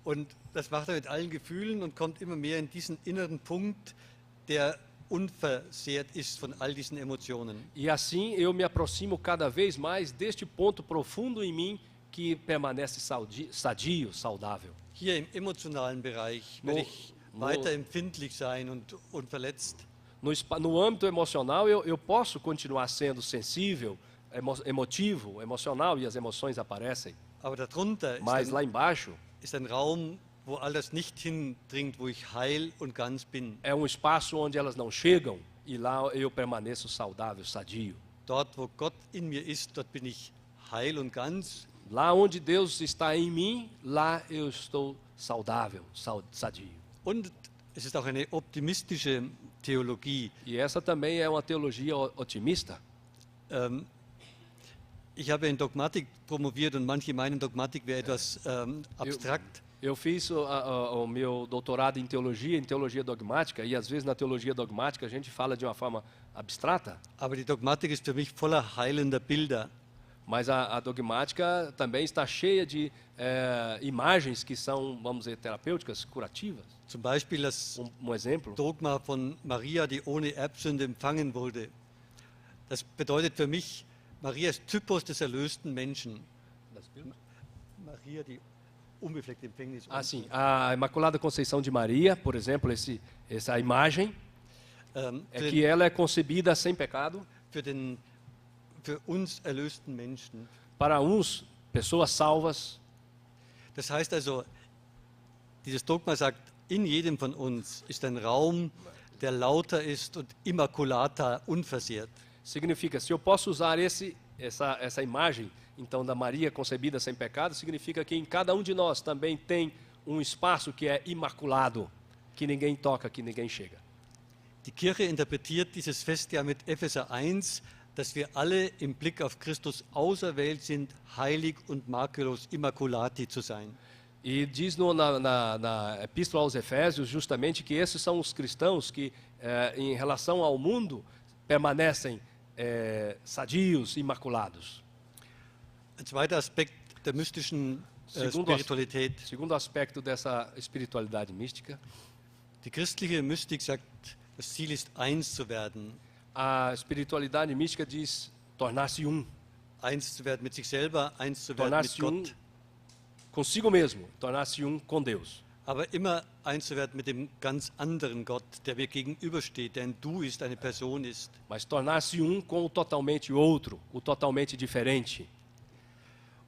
Und das macht er mit allen Gefühlen und kommt immer mehr in diesen inneren Punkt, der unversehrt ist von all diesen Emotionen. E assim eu me aproximo cada vez mais deste ponto profundo em mim que permanece sadio, saudável. Hier im emotionalen Bereich werde ich weiter empfindlich sein und verletzt. No âmbito emocional, eu posso continuar sendo sensível, emotivo, emocional, e as emoções aparecem. Aber darunter Mas lá embaixo ist ein Raum, wo all das nicht hindringt, wo ich heil und ganz bin. é um espaço onde elas não chegam e lá eu permaneço saudável, sadio. Dort, wo Gott in mir ist, dort bin ich heil und ganz. Lá onde Deus está em mim, lá eu estou saudável, sadio. Und es ist auch eine optimistische Theologie. E essa também é uma teologia otimista. Ich habe in Dogmatik promoviert und manche meinen, Dogmatik wäre etwas abstrakt. Eu fiz o meu doutorado em teologia dogmática, e às vezes na teologia dogmática a gente fala de uma forma abstrata. Aber die Dogmatik ist für mich voller heilender Bilder. Mas a dogmática também está cheia de imagens que são, vamos dizer, terapêuticas, curativas. Zum Beispiel das exemplo. Dogma von Maria, die ohne Erbsünde empfangen wurde. Das bedeutet für mich, Maria ist Typus des erlösten Menschen. Maria, die unbefleckt Empfängnis. Sim, a Imaculada Conceição de Maria, por exemplo, essa imagem, que ela é concebida sem pecado. Für uns erlösten Menschen. Para uns, pessoas salvas. Das heißt also, dieses Dogma sagt, in jedem von uns ist ein Raum, der lauter ist und immaculata, unversehrt. Significa, se eu posso usar essa imagem, então, da Maria concebida sem pecado, significa que em cada um de nós também tem um espaço que é imaculado, que ninguém toca, que ninguém chega. Die Kirche interpretiert dieses Festjahr mit Epheser 1 dass wir alle im Blick auf Christus auserwählt sind, heilig und makellos, immaculati zu sein. E diz na Epístola aos Efésios justamente que esses são os cristãos que, em relação ao mundo, permanecem sadios, imaculados. Ein zweiter Aspekt der mystischen Spiritualität. Segundo aspecto dessa espiritualidade mística, Die christliche Mystik sagt, das Ziel ist, eins zu werden. a espiritualidade mística diz tornar-se um. Eins zu werden mit sich selber, eins zu werden mit Tornar-se Gott. Consigo mesmo, tornar-se um com Deus. Aber immer eins zu werden mit dem ganz anderen Gott, der mir gegenübersteht, der ein Du ist, eine Person ist. Mas tornar-se um com o totalmente outro, o totalmente diferente.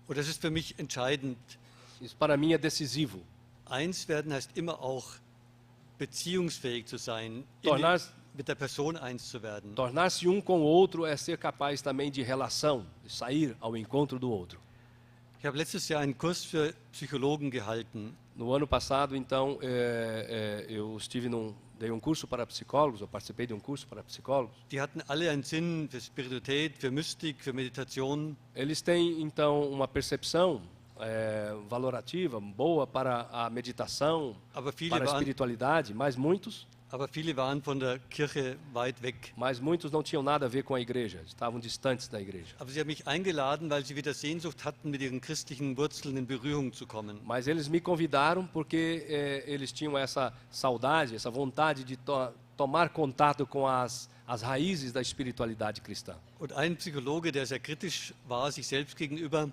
Und das ist für mich entscheidend. Isso para mim é decisivo. Eins werden heißt immer auch beziehungsfähig zu sein, mit der Person eins zu werden. Tornar-se um com o outro é ser capaz também de relação, de sair ao encontro do outro. Ich habe letztes Jahr einen Kurs für Psychologen gehalten. No ano passado, então, eu dei um curso para psicólogos, eu participei de um curso para psicólogos. Die hatten alle einen Sinn für Spiritualität, für Mystik, für Meditation. Eles têm, então, uma percepção valorativa, boa para a meditação, Aber para a espiritualidade, mas muitos waren von der Kirche weit weg. não tinham nada a ver com a igreja, estavam distantes da igreja. Aber sie haben mich eingeladen, weil sie wieder Sehnsucht hatten, mit ihren christlichen Wurzeln in Berührung zu kommen. Mas eles me convidaram porque eles tinham essa saudade, essa vontade de tomar contato com as raízes da espiritualidade cristã. Und ein Psychologe, der sehr kritisch war sich selbst gegenüber,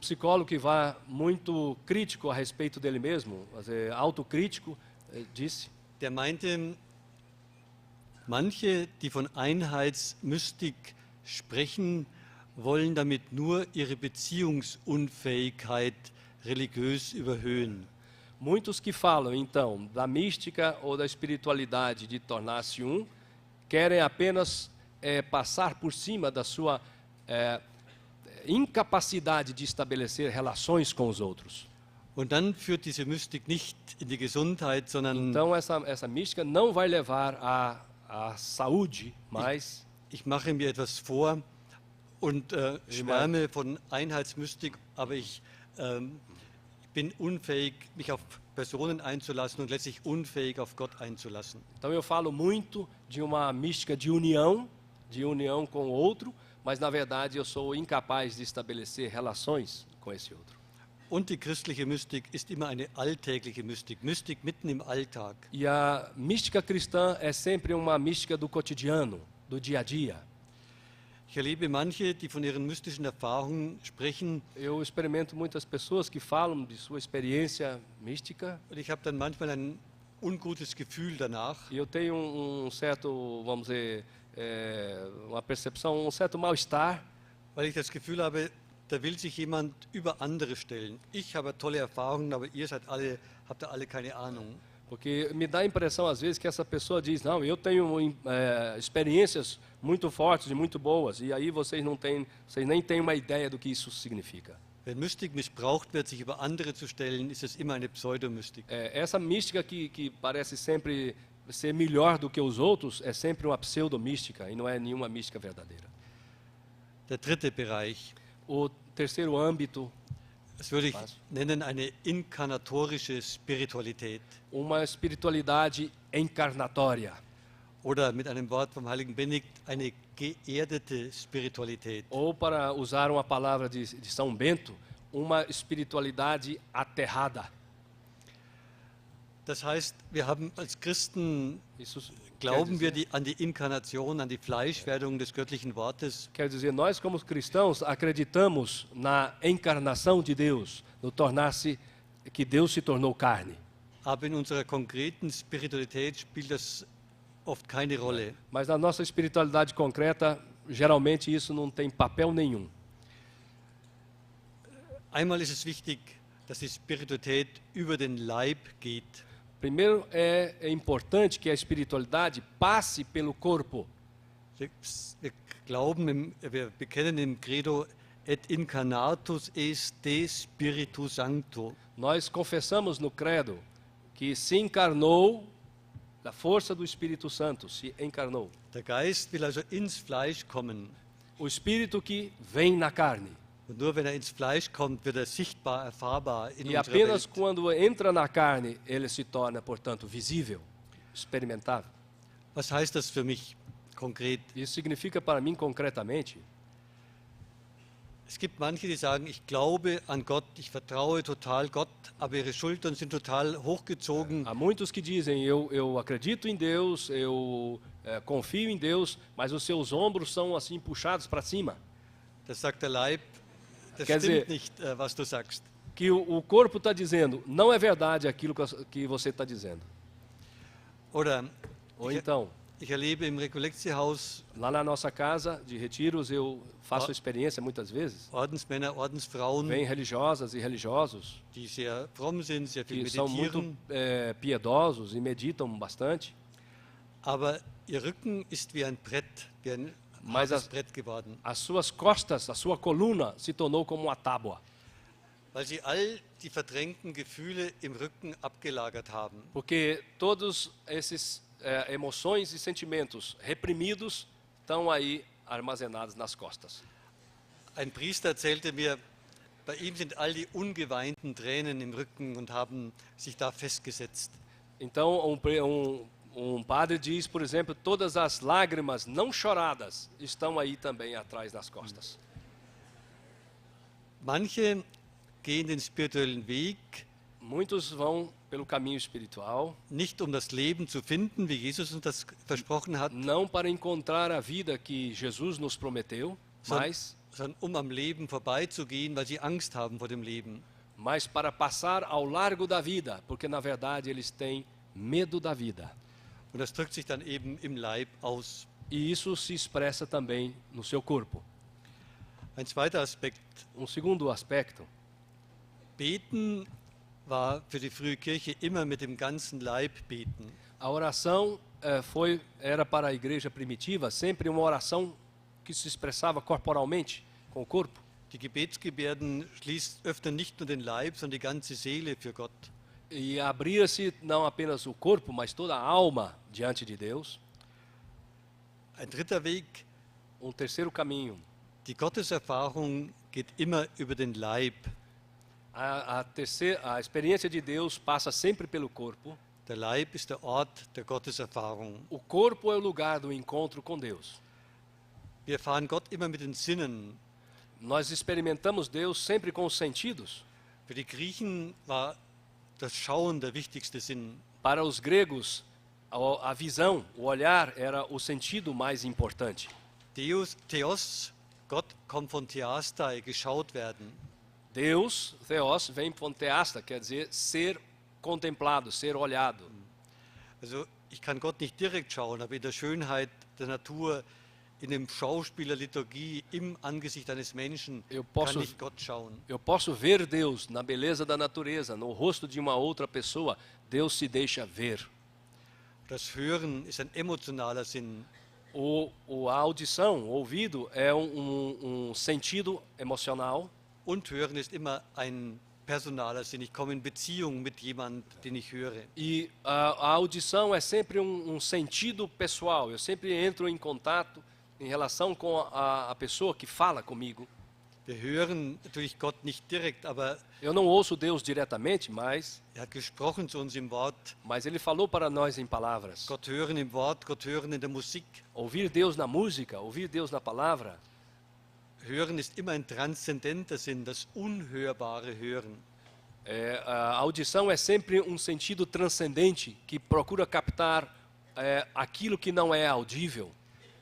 psicólogo que vai muito crítico a respeito dele mesmo, autocrítico, disse: der meinte, manche, die von Einheitsmystik sprechen, wollen damit nur ihre Beziehungsunfähigkeit religiös überhöhen. Muitos que falam, então, da mística ou da espiritualidade de tornar-se um, querem apenas passar por cima da sua incapacidade de estabelecer relações com os outros. Und dann führt diese Mystik nicht in die Gesundheit, sondern Então essa mística não vai levar à saúde, mas ich mache mir etwas vor und schwärme von Einheitsmystik, aber ich bin unfähig, mich auf Personen einzulassen und letztlich unfähig, auf Gott einzulassen. Então eu falo muito de uma mística de união com o outro, mas na verdade eu sou incapaz de estabelecer relações com esse outro. Und die christliche Mystik ist immer eine alltägliche Mystik, Mystik mitten im Alltag. E a mística cristã é sempre uma mística do cotidiano, do dia a dia. Ich erlebe manche, die von ihren mystischen Erfahrungen sprechen. Eu experimento muitas pessoas que falam de sua experiência mística. Und ich habe dann manchmal ein ungutes Gefühl danach. E eu tenho certo, vamos dizer, uma percepção, certo mal-estar. Weil ich das Gefühl habe, da will sich jemand über andere stellen. Ich habe tolle Erfahrungen, aber ihr habt da alle keine Ahnung. Porque me dá a impressão às vezes que essa pessoa diz: não, eu tenho experiências muito fortes e muito boas, e aí vocês nem têm uma ideia do que isso significa. Wenn Mystik missbraucht wird, sich über andere zu stellen, ist es immer eine Pseudomystik. Essa mística que parece sempre ser melhor do que os outros é sempre uma pseudomística e não é nenhuma mística verdadeira. Der dritte Bereich. O terceiro âmbito, das würde ich nennen, eine inkarnatorische Spiritualität. Uma espiritualidade encarnatória. Oder mit einem Wort vom heiligen Benedikt, eine geerdete Spiritualität. Ou, para usar uma palavra de São Bento, uma espiritualidade aterrada. Das heißt, wir haben als Christen, glauben wir an die Inkarnation, an die Fleischwerdung des göttlichen Wortes. Quer dizer, nós como cristãos acreditamos na encarnação de Deus, no tornar-se, que Deus se tornou carne. Aber in unserer konkreten Spiritualität spielt das oft keine Rolle. Mas na nossa espiritualidade concreta, geralmente isso não tem papel nenhum. Einmal ist es wichtig, dass die Spiritualität über den Leib geht. Primeiro, é importante que a espiritualidade passe pelo corpo. Wir bekennen im Credo, et incarnatus est de Spiritu Sancto. Nós confessamos no credo que se encarnou A força do Espírito Santo se encarnou. Der Geist will also ins Fleisch kommen. O Espírito que vem na carne. Und nur wenn er ins Fleisch kommt, wird er sichtbar, erfahrbar in E unserer apenas Welt. quando entra na carne, ele se torna, portanto, visível, experimentável. Was heißt das für mich konkret? Isso significa para mim concretamente, Es gibt manche, die sagen, ich glaube an Gott, ich vertraue total Gott, aber ihre Schultern sind total hochgezogen. há muitos que dizem, eu acredito em Deus, eu confio em Deus, mas os seus ombros são assim puxados para cima. Das sagt der Leib, das Quer stimmt dizer- nicht, was du sagst. Que o corpo está dizendo, não é verdade aquilo que você está dizendo. Oder Ou ich, então, ich erlebe im Rekollektiehaus lá na nossa casa de retiros, eu faço a experiência muitas vezes. Ordensmänner, Ordensfrauen, Vêm religiosas e religiosos die sehr fromm sind, sehr viel que são muito meditieren, piedosos e meditam bastante, aber ihr Rücken ist wie ein Brett, wie ein Mas hartes as- Brett geworden, as suas costas, a sua coluna se tornou como uma tábua, weil sie all die verdrängten Gefühle im Rücken abgelagert haben. porque todos esses emoções e sentimentos reprimidos estão aí armazenados nas costas. Ein Priester erzählte mir, bei ihm sind all die ungeweinten Tränen im Rücken und haben sich da festgesetzt. Então, um padre diz, por exemplo, todas as lágrimas não choradas estão aí também atrás nas costas. Manche gehen den spirituellen Weg, Muitos vão pelo caminho espiritual, nicht um das Leben zu finden, wie Jesus uns das versprochen hat, não para encontrar a vida que Jesus nos prometeu, mas sondern um am Leben vorbeizugehen, weil sie Angst haben vor dem Leben. para passar ao largo da vida, porque na verdade eles têm medo da vida. Und das drückt sich dann eben im Leib aus. E isso se expressa também no seu corpo. Ein zweiter Aspekt. Um segundo aspecto, Beten war für die frühe Kirche immer mit dem ganzen Leib beten. a oração era para a igreja primitiva sempre uma oração que se expressava corporalmente, com o corpo. Die Gebetsgebärden öffnen nicht nur den Leib, sondern die ganze Seele für Gott. E abria-se não apenas o corpo, mas toda a alma diante de Deus. Ein dritter Weg, Um terceiro caminho, die Gotteserfahrung geht immer über den Leib. a experiência de Deus passa sempre pelo corpo. Der Leib ist der Ort der Gotteserfahrung. O corpo é o lugar do encontro com Deus. Wir erfahren Gott immer mit den Sinnen. Nós experimentamos Deus sempre com os sentidos. Für die Griechen war das Schauen der wichtigste Sinn. Para os gregos, a visão, o olhar era o sentido mais importante. Theos, Gott kommt von Theastai, geschaut werden. Deus, Theos, vem von Theasta, quer dizer ser contemplado, ser olhado. Also ich kann Gott nicht direkt schauen, aber in der Schönheit der Natur, in dem Schauspiel der Liturgie, im Angesicht eines Menschen Eu posso- kann ich Gott schauen. Eu posso ver Deus na beleza da natureza, no rosto de uma outra pessoa, Deus se deixa ver. Das Hören ist ein emotionaler Sinn. A audição, o ouvido, é um sentido emocional. Und Hören ist immer ein personaler Sinn. Ich komme in Beziehung mit jemandem, den ich höre. E a audição é sempre um sentido pessoal. Eu sempre entro em contato, em relação com a pessoa que fala comigo. Wir hören natürlich Gott nicht direkt, aber Eu não ouço Deus diretamente, mas er hat gesprochen zu uns im Wort. Ele falou para nós em palavras. Gott hören im Wort, Gott hören in der Musik. Ouvir Deus na música, ouvir Deus na palavra. Hören ist immer ein transzendenter Sinn, das unhörbare Hören. A audição é sempre um sentido transcendente que procura captar aquilo que não é audível.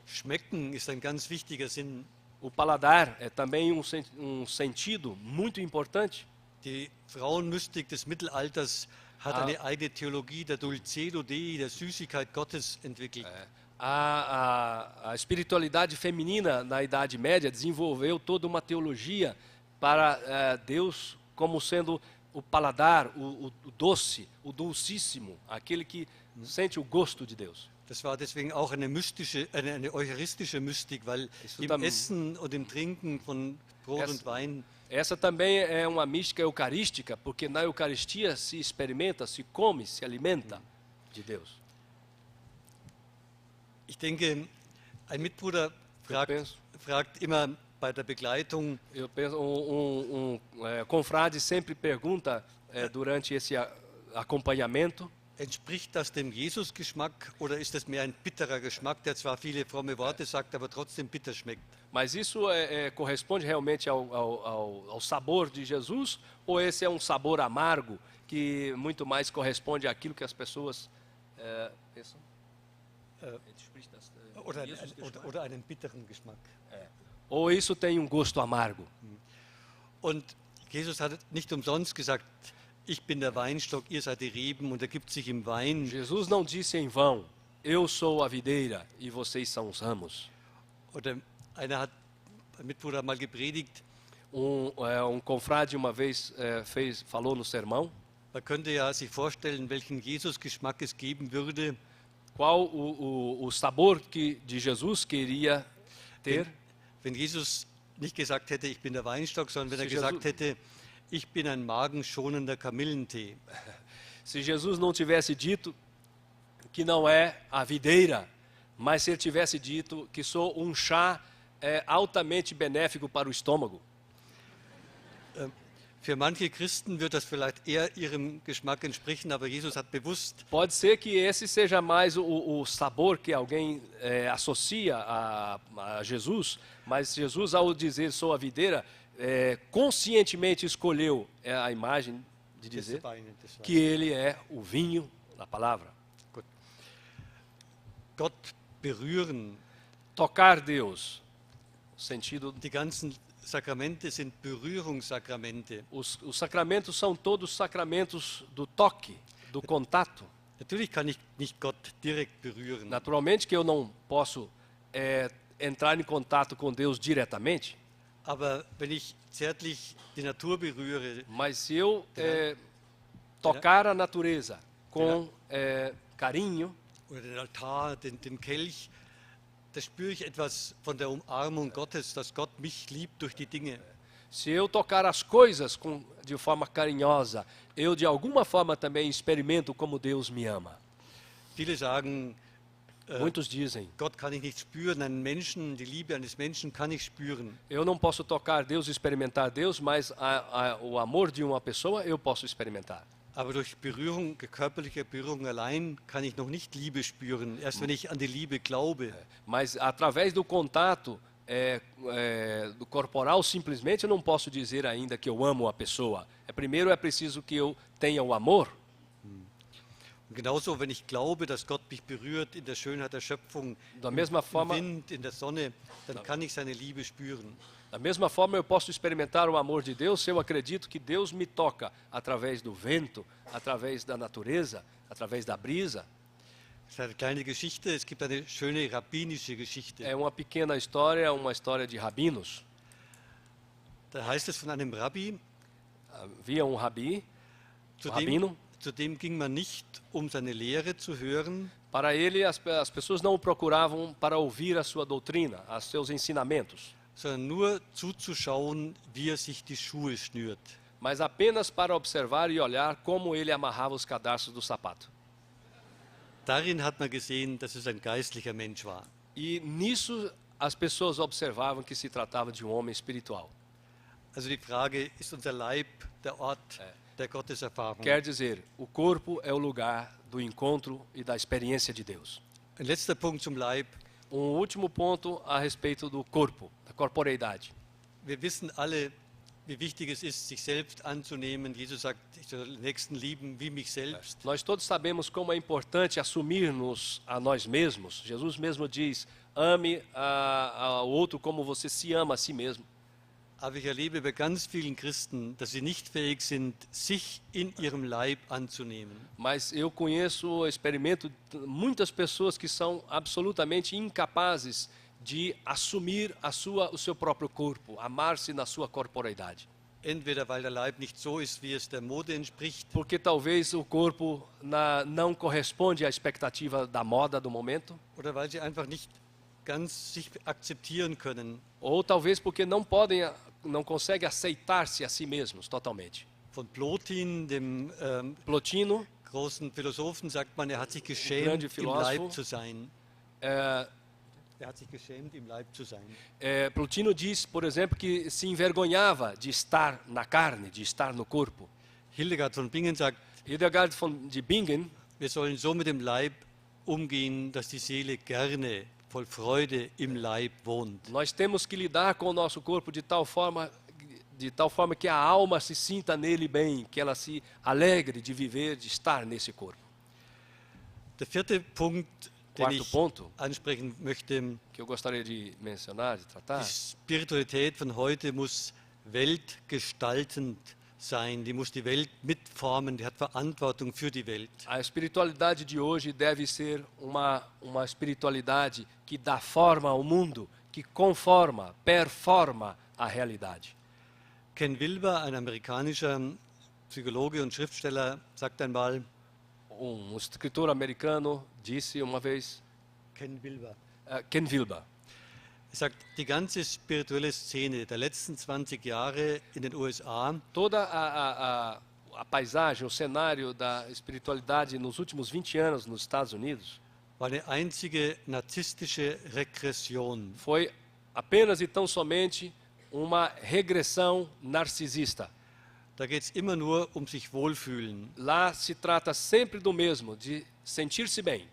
Schmecken ist ein ganz wichtiger Sinn. O paladar é também um sentido muito importante. Die Frauenmystik des Mittelalters hat eine eigene Theologie der Dulcedo Dei, der Süßigkeit Gottes, entwickelt. A espiritualidade feminina na Idade Média desenvolveu toda uma teologia para Deus como sendo o paladar, o doce, o dulcíssimo, aquele que sente o gosto de Deus. Das war deswegen auch eine eucharistische Mystik, weil Isso im também- Essen und im Trinken von Brot und Wein Essa também é uma mística eucarística, porque na Eucaristia se experimenta, se come, se alimenta de Deus. Ich denke, ein Mitbruder penso. fragt immer bei der Begleitung, Eu penso, confrade sempre pergunta durante esse acompanhamento: entspricht das dem Jesus-Geschmack oder ist das mehr ein bitterer Geschmack, der zwar viele fromme Worte sagt, aber trotzdem bitter schmeckt? mas isso corresponde realmente ao sabor de Jesus, ou esse é um sabor amargo que muito mais corresponde àquilo que as pessoas pensam? Oder einen bitteren Geschmack. Ou isso tem um gosto amargo? Und Jesus hat nicht umsonst gesagt, ich bin der Weinstock, ihr seid die Reben, und er gibt sich im Wein. Jesus não disse em vão: eu sou a videira e vocês são os ramos. Oder ein Mitbruder hat mal gepredigt, Confrade uma vez falou no sermão man könnte ja sich vorstellen, welchen Jesus-Geschmack es geben würde, qual o sabor de Jesus queria ter. wenn Jesus nicht gesagt hätte, ich bin der Weinstock, sondern wenn er Se gesagt Jesus- hätte, ich bin ein magenschonender Kamillentee. Se Jesus não tivesse dito que não é a videira, mas se ele tivesse dito que sou um chá altamente benéfico para o estômago. Für manche Christen wird das vielleicht eher ihrem Geschmack entsprechen, aber Jesus hat bewusst Pode ser que esse seja mais o sabor que alguém associa a Jesus, mas Jesus, ao dizer sou a videira, conscientemente escolheu a imagem de dizer das Wein. que ele é o vinho da palavra. Gott berühren. Tocar Deus, o sentido. Die ganzen Sakramente sind Berührungssakramente. Os sacramentos são todos sacramentos do toque, do contato. Natürlich kann ich nicht Gott direkt berühren, Naturalmente que eu não posso entrar em contato com Deus diretamente, aber wenn ich zärtlich die Natur berühre, mas se eu tocar a natureza com carinho, oder den Altar, den Kelch, da spüre ich etwas von der Umarmung Gottes, dass Gott mich liebt durch die Dinge. se eu tocar as coisas de forma carinhosa, eu de alguma forma também experimento como Deus me ama. Viele sagen, Muitos dizem: Gott kann ich nicht spüren, einen Menschen, die Liebe eines Menschen kann ich spüren. eu não posso tocar Deus e experimentar Deus, mas o amor de uma pessoa eu posso experimentar. Aber durch Berührung, körperliche Berührung allein kann ich noch nicht Liebe spüren. Erst wenn ich an die Liebe glaube. Mas através do contato do corporal, simplesmente eu não posso dizer ainda que eu amo a pessoa. Primeiro é preciso que eu tenha o amor. Und genauso, wenn ich glaube, dass Gott mich berührt in der Schönheit der Schöpfung, Da mesma im forma, Wind, in der Sonne, dann kann ich seine Liebe spüren. da mesma forma eu posso experimentar o amor de Deus se eu acredito que Deus me toca através do vento, através da natureza, através da brisa. Das ist eine kleine Geschichte. Es gibt eine schöne rabbinische Geschichte. É uma pequena história, uma história de rabinos. Da heißt es von einem Rabbi, Havia um rabi, zu rabino. dem ging man nicht, um seine Lehre zu hören, Para ele, as pessoas não o procuravam para ouvir a sua doutrina, os seus ensinamentos, sondern nur zuzuschauen, wie er sich die Schuhe schnürt. mas apenas para observar e olhar como ele amarrava os cadarços do sapato. Darin hat man gesehen, dass es ein geistlicher Mensch war. E nisso as pessoas observavam que se tratava de um homem espiritual. Also die Frage, ist unser Leib der Ort der Gotteserfahrung? Quer dizer, o corpo é o lugar do encontro e da experiência de Deus. Ein letzter Punkt zum Leib. Último ponto a respeito do corpo, da corporeidade. Wir wissen alle, wie wichtig es ist, sich selbst anzunehmen. Jesus sagt, ich soll den Nächsten lieben wie mich selbst. Nós todos sabemos como é importante assumir-nos a nós mesmos. Jesus mesmo diz: ame ao outro como você se ama a si mesmo. Aber ich erlebe bei ganz vielen Christen, dass sie nicht fähig sind, sich in ihrem Leib anzunehmen. Mas eu conheço, experimento muitas pessoas que são absolutamente incapazes de assumir o seu próprio corpo, amar-se na sua corporeidade. Entweder weil der Leib nicht so ist, wie es der Mode entspricht, Porque talvez o corpo não corresponde à expectativa da moda do momento, oder weil sie einfach nicht ganz sich akzeptieren können. ou talvez porque não conseguem aceitar-se a si mesmos totalmente. Von Plotin, dem Plotino, großen Philosophen, sagt man, er hat sich grande geschämt, im filósofo. Leib zu sein. hat sich geschämt, im Leib zu sein. Plotino diz, por exemplo, que se envergonhava de estar na carne, de estar no corpo. Hildegard von Bingen sagt, Hildegard de Bingen, wir sollen so mit dem Leib umgehen, dass die Seele gerne, voll Freude im Leib wohnt. nós temos que lidar com o nosso corpo de tal forma que a alma se sinta nele bem, que ela se alegre de viver, de estar nesse corpo. Der vierte Punkt, den Quarto ich ponto ansprechen möchte, que eu gostaria de mencionar, de tratar, die Spiritualität von heute muss weltgestaltend sein, die muss die Welt mitformen, die hat Verantwortung für die Welt. a espiritualidade de hoje deve ser uma espiritualidade que dá forma ao mundo, que conforma, performa a realidade. Ken Wilber, ein amerikanischer Psychologe und Schriftsteller, sagt einmal, Escritor americano disse uma vez, Ken Wilber, Ken Wilber, er sagt, die ganze spirituelle Szene der letzten 20 Jahre in den USA toda a paisagem, o cenário da espiritualidade nos últimos 20 anos nos Estados Unidos war eine einzige narzisstische Regression. foi apenas e tão somente uma regressão narcisista. Da geht es immer nur um sich wohlfühlen. Lá se trata sempre do mesmo, de sentir-se bem.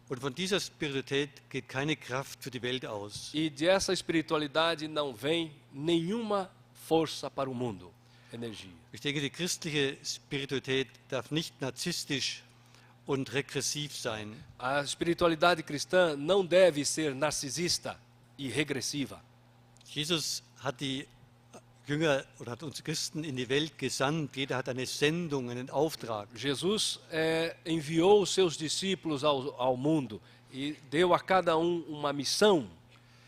Und von dieser Spiritualität geht keine Kraft für die Welt aus. E dessa espiritualidade não vem nenhuma força para o mundo, energia. Ich denke, die christliche Spiritualität darf nicht narzisstisch und regressiv sein. A espiritualidade cristã não deve ser narcisista e regressiva. Jesus hat die Jünger oder hat uns Christen in die Welt gesandt. Jeder hat eine Sendung, einen Auftrag. Jesus enviou os seus discípulos ao mundo e deu a cada uma missão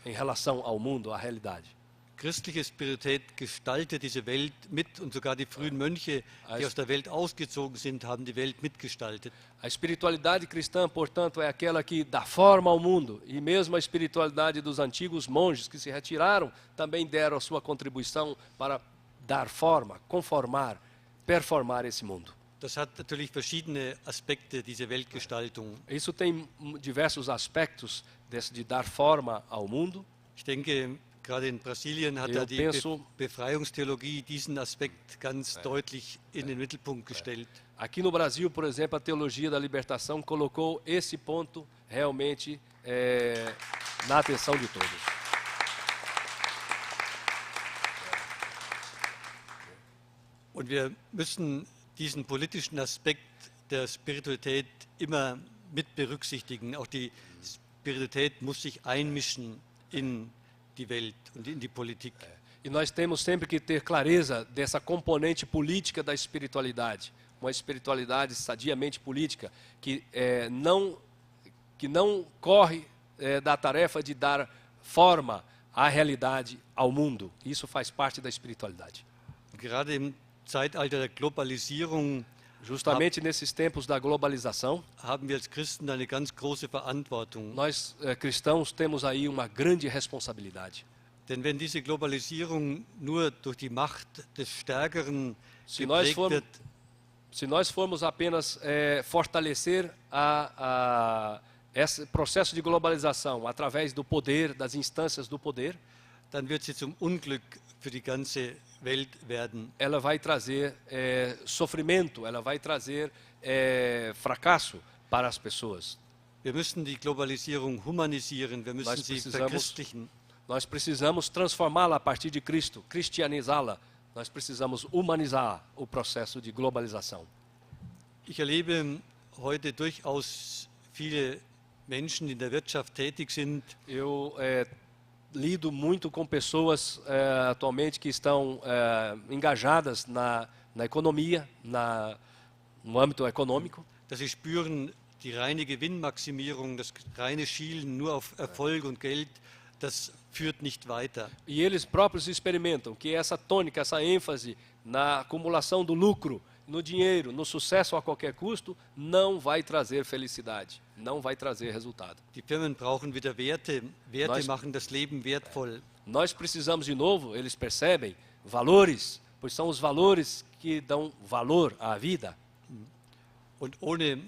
em relação ao mundo, à realidade. Christliche Spiritualität gestaltet diese Welt mit und sogar die frühen Mönche, die aus der Welt ausgezogen sind, haben die Welt mitgestaltet. A espiritualidade cristã, portanto, é aquela que dá forma ao mundo. E mesmo a espiritualidade dos antigos monges que se retiraram também deram a sua contribuição para dar forma, conformar, performar esse mundo. Das hat natürlich verschiedene Aspekte, diese Weltgestaltung. Isso tem diversos aspectos de dar forma ao mundo. Ich denke, gerade in Brasilien hat Eu die penso- Befreiungstheologie diesen Aspekt ganz deutlich in den Mittelpunkt gestellt. Aqui no Brasil, por exemplo, a teologia da libertação colocou esse ponto realmente na atenção de todos. Und wir müssen diesen politischen Aspekt der Spiritualität immer mit berücksichtigen. Auch die Spiritualität muss sich einmischen in die Welt und in die Politik. E nós temos sempre que ter clareza dessa componente política da espiritualidade. Uma espiritualidade sadiamente política que não corre da tarefa de dar forma à realidade, ao mundo. Isso faz parte da espiritualidade. Gerade im Zeitalter der Globalisierung Justamente nesses tempos da globalização, haben wir als Christen eine ganz große Verantwortung. nós cristãos temos aí uma grande responsabilidade. Denn wenn diese Globalisierung nur durch die Macht des Stärkeren Se nós geprägt wird, Se nós formos apenas fortalecer esse processo de globalização através do poder, das instâncias do poder, dann wird sie zum Unglück für die ganze Welt werden. ela vai trazer sofrimento, ela vai trazer fracasso para as pessoas. Wir müssen die Globalisierung humanisieren, wir müssen sie verchristlichen. Nós precisamos transformá-la a partir de Cristo, cristianizá-la. Nós precisamos humanizar o processo de globalização. Ich erlebe heute durchaus viele Menschen, die in der Wirtschaft tätig sind, Eu lido muito com pessoas atualmente que estão engajadas na economia, no âmbito econômico, dass sie spüren, die reine Gewinnmaximierung, das reine Schielen nur auf Erfolg und Geld, das führt nicht weiter. e eles próprios experimentam que essa tônica, essa ênfase na acumulação do lucro, no dinheiro, no sucesso a qualquer custo, não vai trazer felicidade, não vai trazer resultado. Die Firmen brauchen wieder Werte. Werte Nós- machen das Leben wertvoll. Nós precisamos de novo, eles percebem, valores, pois são os valores que dão valor à vida. Und ohne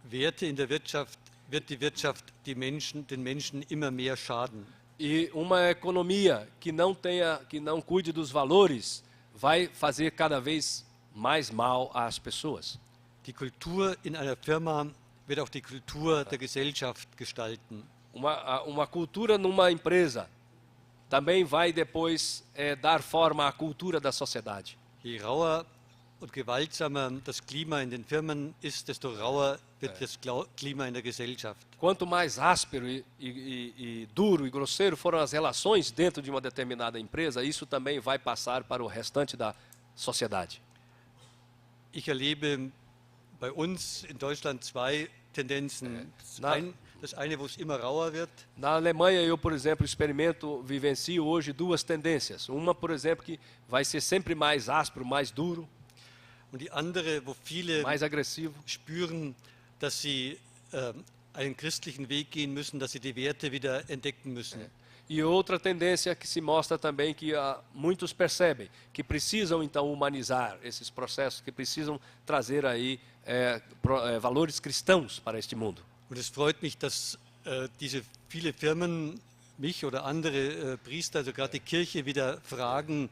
Werte in der Wirtschaft wird die Wirtschaft den Menschen immer mehr schaden. E uma economia que não cuide dos valores, vai fazer cada vez mais mal às pessoas. Die Kultur in einer Firma wird auch die Kultur der Gesellschaft gestalten. Uma cultura numa empresa também vai depois dar forma à cultura da sociedade. Je rauer und gewaltsamer das Klima in den Firmen ist, desto rauer wird das Klima in der Gesellschaft. Quanto mais áspero e duro e grosseiro foram as relações dentro de uma determinada empresa, isso também vai passar para o restante da sociedade. Ich erlebe bei uns in Deutschland zwei Tendenzen. Das eine, wo es immer rauer wird. Na Alemanha, eu, por exemplo, vivencio hoje duas tendências. Uma, por exemplo, que vai ser sempre mais áspero, mais duro, Und die andere, wo viele mais agressivo. spüren, dass sie einen christlichen Weg gehen müssen, dass sie die Werte wieder entdecken müssen. E outra tendência que se mostra também que muitos percebem que precisam então humanizar esses processos, que precisam trazer aí valores cristãos para este mundo. Und es freut mich, dass diese viele Firmen mich oder andere Priester, also gerade die Kirche, wieder fragen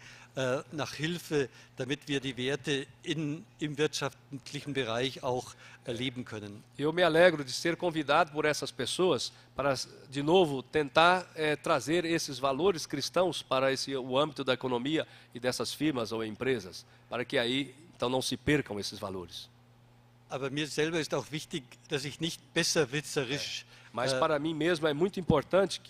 nach Hilfe, damit wir die Werte im wirtschaftlichen Bereich auch erleben können. Eu me alegro de ser convidado por essas pessoas para, de novo, tentar trazer esses valores cristãos para o âmbito da economia e dessas firmas ou empresas, para que aí então não se percam esses valores. Aber mir selber ist auch wichtig, dass ich nicht besserwisserisch, Mas para mim mesmo é muito importante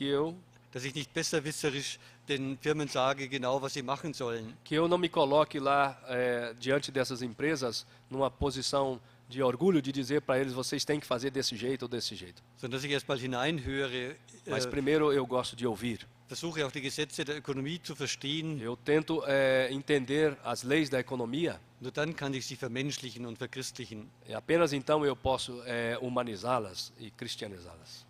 dass ich nicht besserwisserisch den Firmen sage, genau was sie machen sollen. Que eu não me coloque lá diante dessas empresas numa posição de orgulho de dizer para eles, vocês têm que fazer desse jeito ou desse jeito. Sondern dass ich erstmal hineinhöre, Mas primeiro eu gosto de ouvir. versuche auch die Gesetze der Ökonomie zu verstehen. Eu tento entender as leis da economia. Nur dann kann ich sie vermenschlichen und verchristlichen. E apenas então eu posso humanizá-las e cristianizá-las.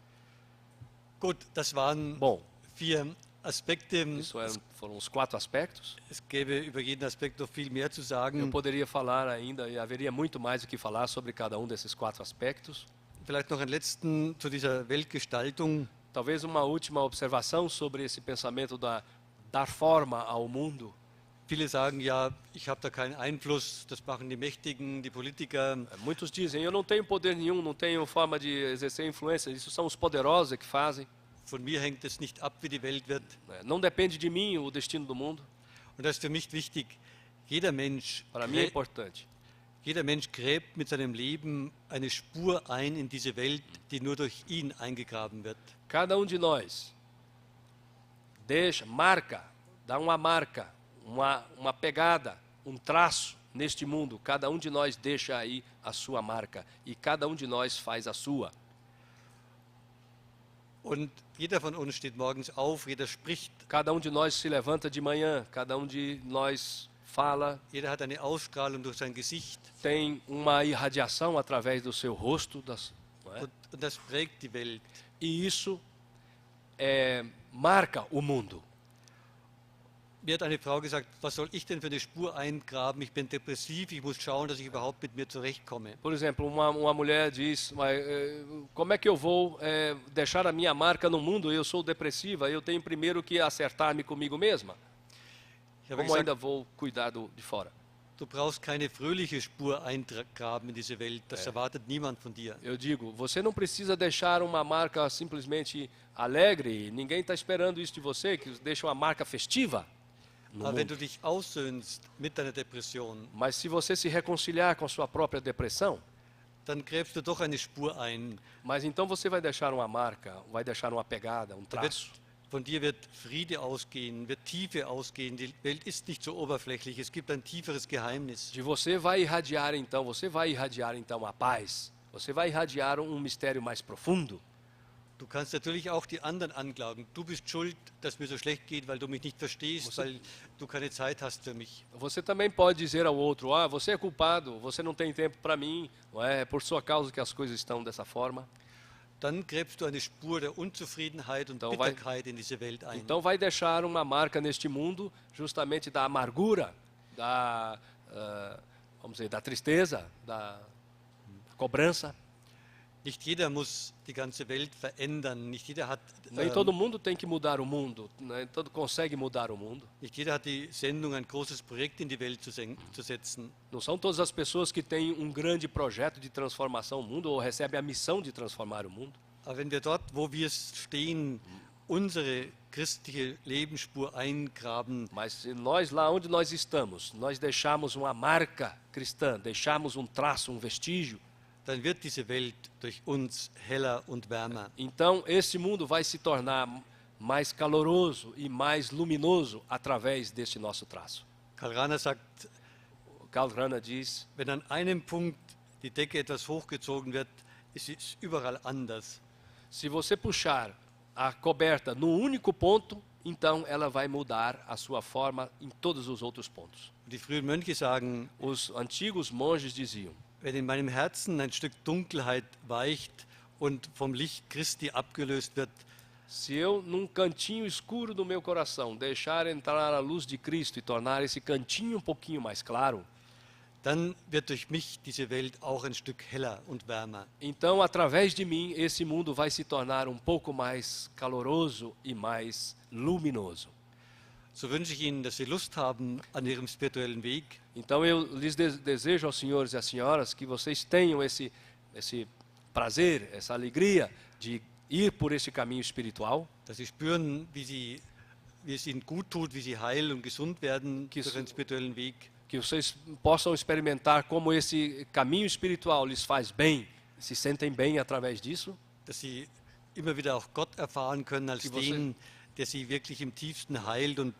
Gut, das waren Bom, 4 Aspekte. isso foram os 4 aspectos. Es gäbe über jeden Aspekt noch viel mehr zu Eu sagen. poderia falar ainda, e haveria muito mais o que falar sobre cada um desses 4 aspectos. Vielleicht noch einen letzten zu dieser Weltgestaltung. Talvez uma última observação sobre esse pensamento dar forma ao mundo. Viele sagen ja, ich habe da keinen Einfluss, das machen die Mächtigen, die Politiker. Muitos dizem, eu não tenho poder nenhum, não tenho forma de exercer influência, isso são os poderosos que fazem. Von mir hängt es nicht ab, wie die Welt wird. Não depende de mim o destino do mundo. Und das ist für mich wichtig. Jeder Mensch Para mim é importante. Jeder Mensch gräbt mit seinem Leben eine Spur ein in diese Welt, die nur durch ihn eingegraben wird. Cada de nós dá uma marca, uma pegada, traço neste mundo. Cada de nós deixa aí a sua marca e cada de nós faz a sua. Und jeder von uns steht morgens auf, jeder spricht. Cada de nós se levanta de manhã, cada de nós fala. Jeder hat eine Ausstrahlung durch sein Gesicht. Tem uma irradiação através do seu rosto. Und das prägt die Welt. E isso marca o mundo. Mir hat eine Frau gesagt, was soll ich denn für eine Spur eingraben? Ich bin depressiv, ich muss schauen, dass ich überhaupt mit mir zurechtkomme. Por exemplo, uma mulher diz, como é que eu vou deixar a minha marca no mundo? Eu sou depressiva, eu tenho primeiro que acertar-me comigo mesma. Como ainda vou cuidar de fora? Du brauchst keine fröhliche Spur eingraben in diese Welt, das erwartet niemand von dir. Eu digo, você não precisa deixar uma marca simplesmente alegre, ninguém está esperando isso de você, que deixa uma marca festiva. Aber wenn du dich aussöhnst mit deiner Depression, mas se você se reconciliar com a sua própria depressão, dann gräbst du doch eine Spur ein. Mas então você vai deixar uma marca, vai deixar uma pegada, traço. Von dir wird Friede ausgehen, wird Tiefe ausgehen. Die Welt ist nicht so oberflächlich, es gibt ein tieferes Geheimnis. De você vai irradiar então a paz. Você vai irradiar mistério mais profundo. Du kannst natürlich auch die anderen anklagen. Du bist schuld, dass mir so schlecht geht, weil du mich nicht verstehst, weil du keine Zeit hast für mich. Você também pode dizer ao outro, você é culpado, você não tem tempo para mim, não é por sua causa que as coisas estão dessa forma. Dann gräbst du eine Spur der Unzufriedenheit und Bitterkeit in diese Welt ein. Então vai deixar uma marca neste mundo, justamente da amargura, vamos dizer, da tristeza, da cobrança. Nicht jeder muss die ganze Welt verändern. Nicht jeder hat, Nem todo mundo tem que mudar o mundo, nem todo consegue mudar o mundo. nicht jeder hat die Sendung, ein großes Projekt in die Welt zu setzen. Não são todas as pessoas que têm um grande projeto de transformação do mundo ou recebem a missão de transformar o mundo. Aber wenn wir dort, wo wir stehen, unsere christliche Lebensspur eingraben, Mas se nós, lá onde nós estamos, nós deixarmos uma marca cristã, deixarmos um traço, um vestígio, dann wird diese Welt durch uns heller und wärmer. então esse mundo vai se tornar mais caloroso e mais luminoso através desse nosso traço. Karl Rahner sagt, Karl Rahner diz, wenn an einem Punkt die Decke etwas hochgezogen wird, ist es überall anders. se você puxar a coberta num único ponto, então ela vai mudar a sua forma em todos os outros pontos. Die frühen Mönche sagen, Os antigos monges diziam, wenn in meinem Herzen ein Stück Dunkelheit weicht und vom Licht Christi abgelöst wird, se eu, num cantinho escuro do meu coração, deixar entrar a luz de Cristo e tornar esse cantinho um pouquinho mais claro, dann wird durch mich diese Welt auch ein Stück heller und wärmer. então, através de mim, esse mundo vai se tornar um pouco mais caloroso e mais luminoso. So wünsche ich Ihnen, dass Sie Lust haben an Ihrem spirituellen Weg, Então, eu lhes desejo aos senhores e às senhoras que vocês tenham esse prazer, essa alegria de ir por esse caminho espiritual, dass Sie spüren, wie es Ihnen gut tut, wie Sie heil und gesund werden Que durch isso- einen spirituellen Weg. que vocês possam experimentar como esse caminho espiritual lhes faz bem, se sentem bem através disso, Dass Sie immer wieder auch Gott erfahren können als Die Woche- den, der Sie wirklich im tiefsten heilt und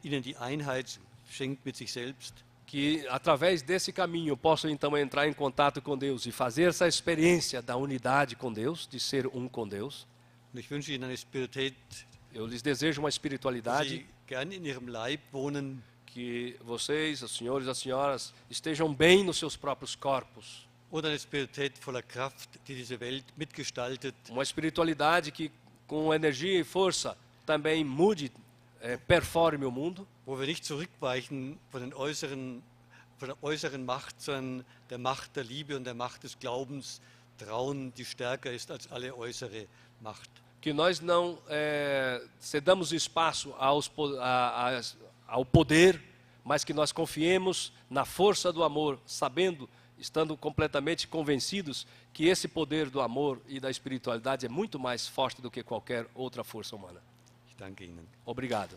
Ihnen die Einheit schenkt mit sich selbst. que através desse caminho possam então entrar em contato com Deus e fazer essa experiência da unidade com Deus, de ser um com Deus. Und ich wünsche Ihnen eine Spiritualität, Eu lhes desejo uma dass espiritualidade Sie gern in Ihrem Leib wohnen, que vocês, os senhores e as senhoras, estejam bem nos seus próprios corpos. oder eine Spiritualität voller Kraft, die diese Welt mitgestaltet, Uma espiritualidade que, com energia e força, também mude, performe o mundo. wo wir nicht zurückweichen von der äußeren Macht, sondern der Macht der Liebe und der Macht des Glaubens trauen, die stärker ist als alle äußere Macht. Que nós não cedamos espaço ao poder, mas que nós confiemos na força do amor, sabendo, estando completamente convencidos que esse poder do amor e da espiritualidade é muito mais forte do que qualquer outra força humana. Ich danke Ihnen. Obrigado.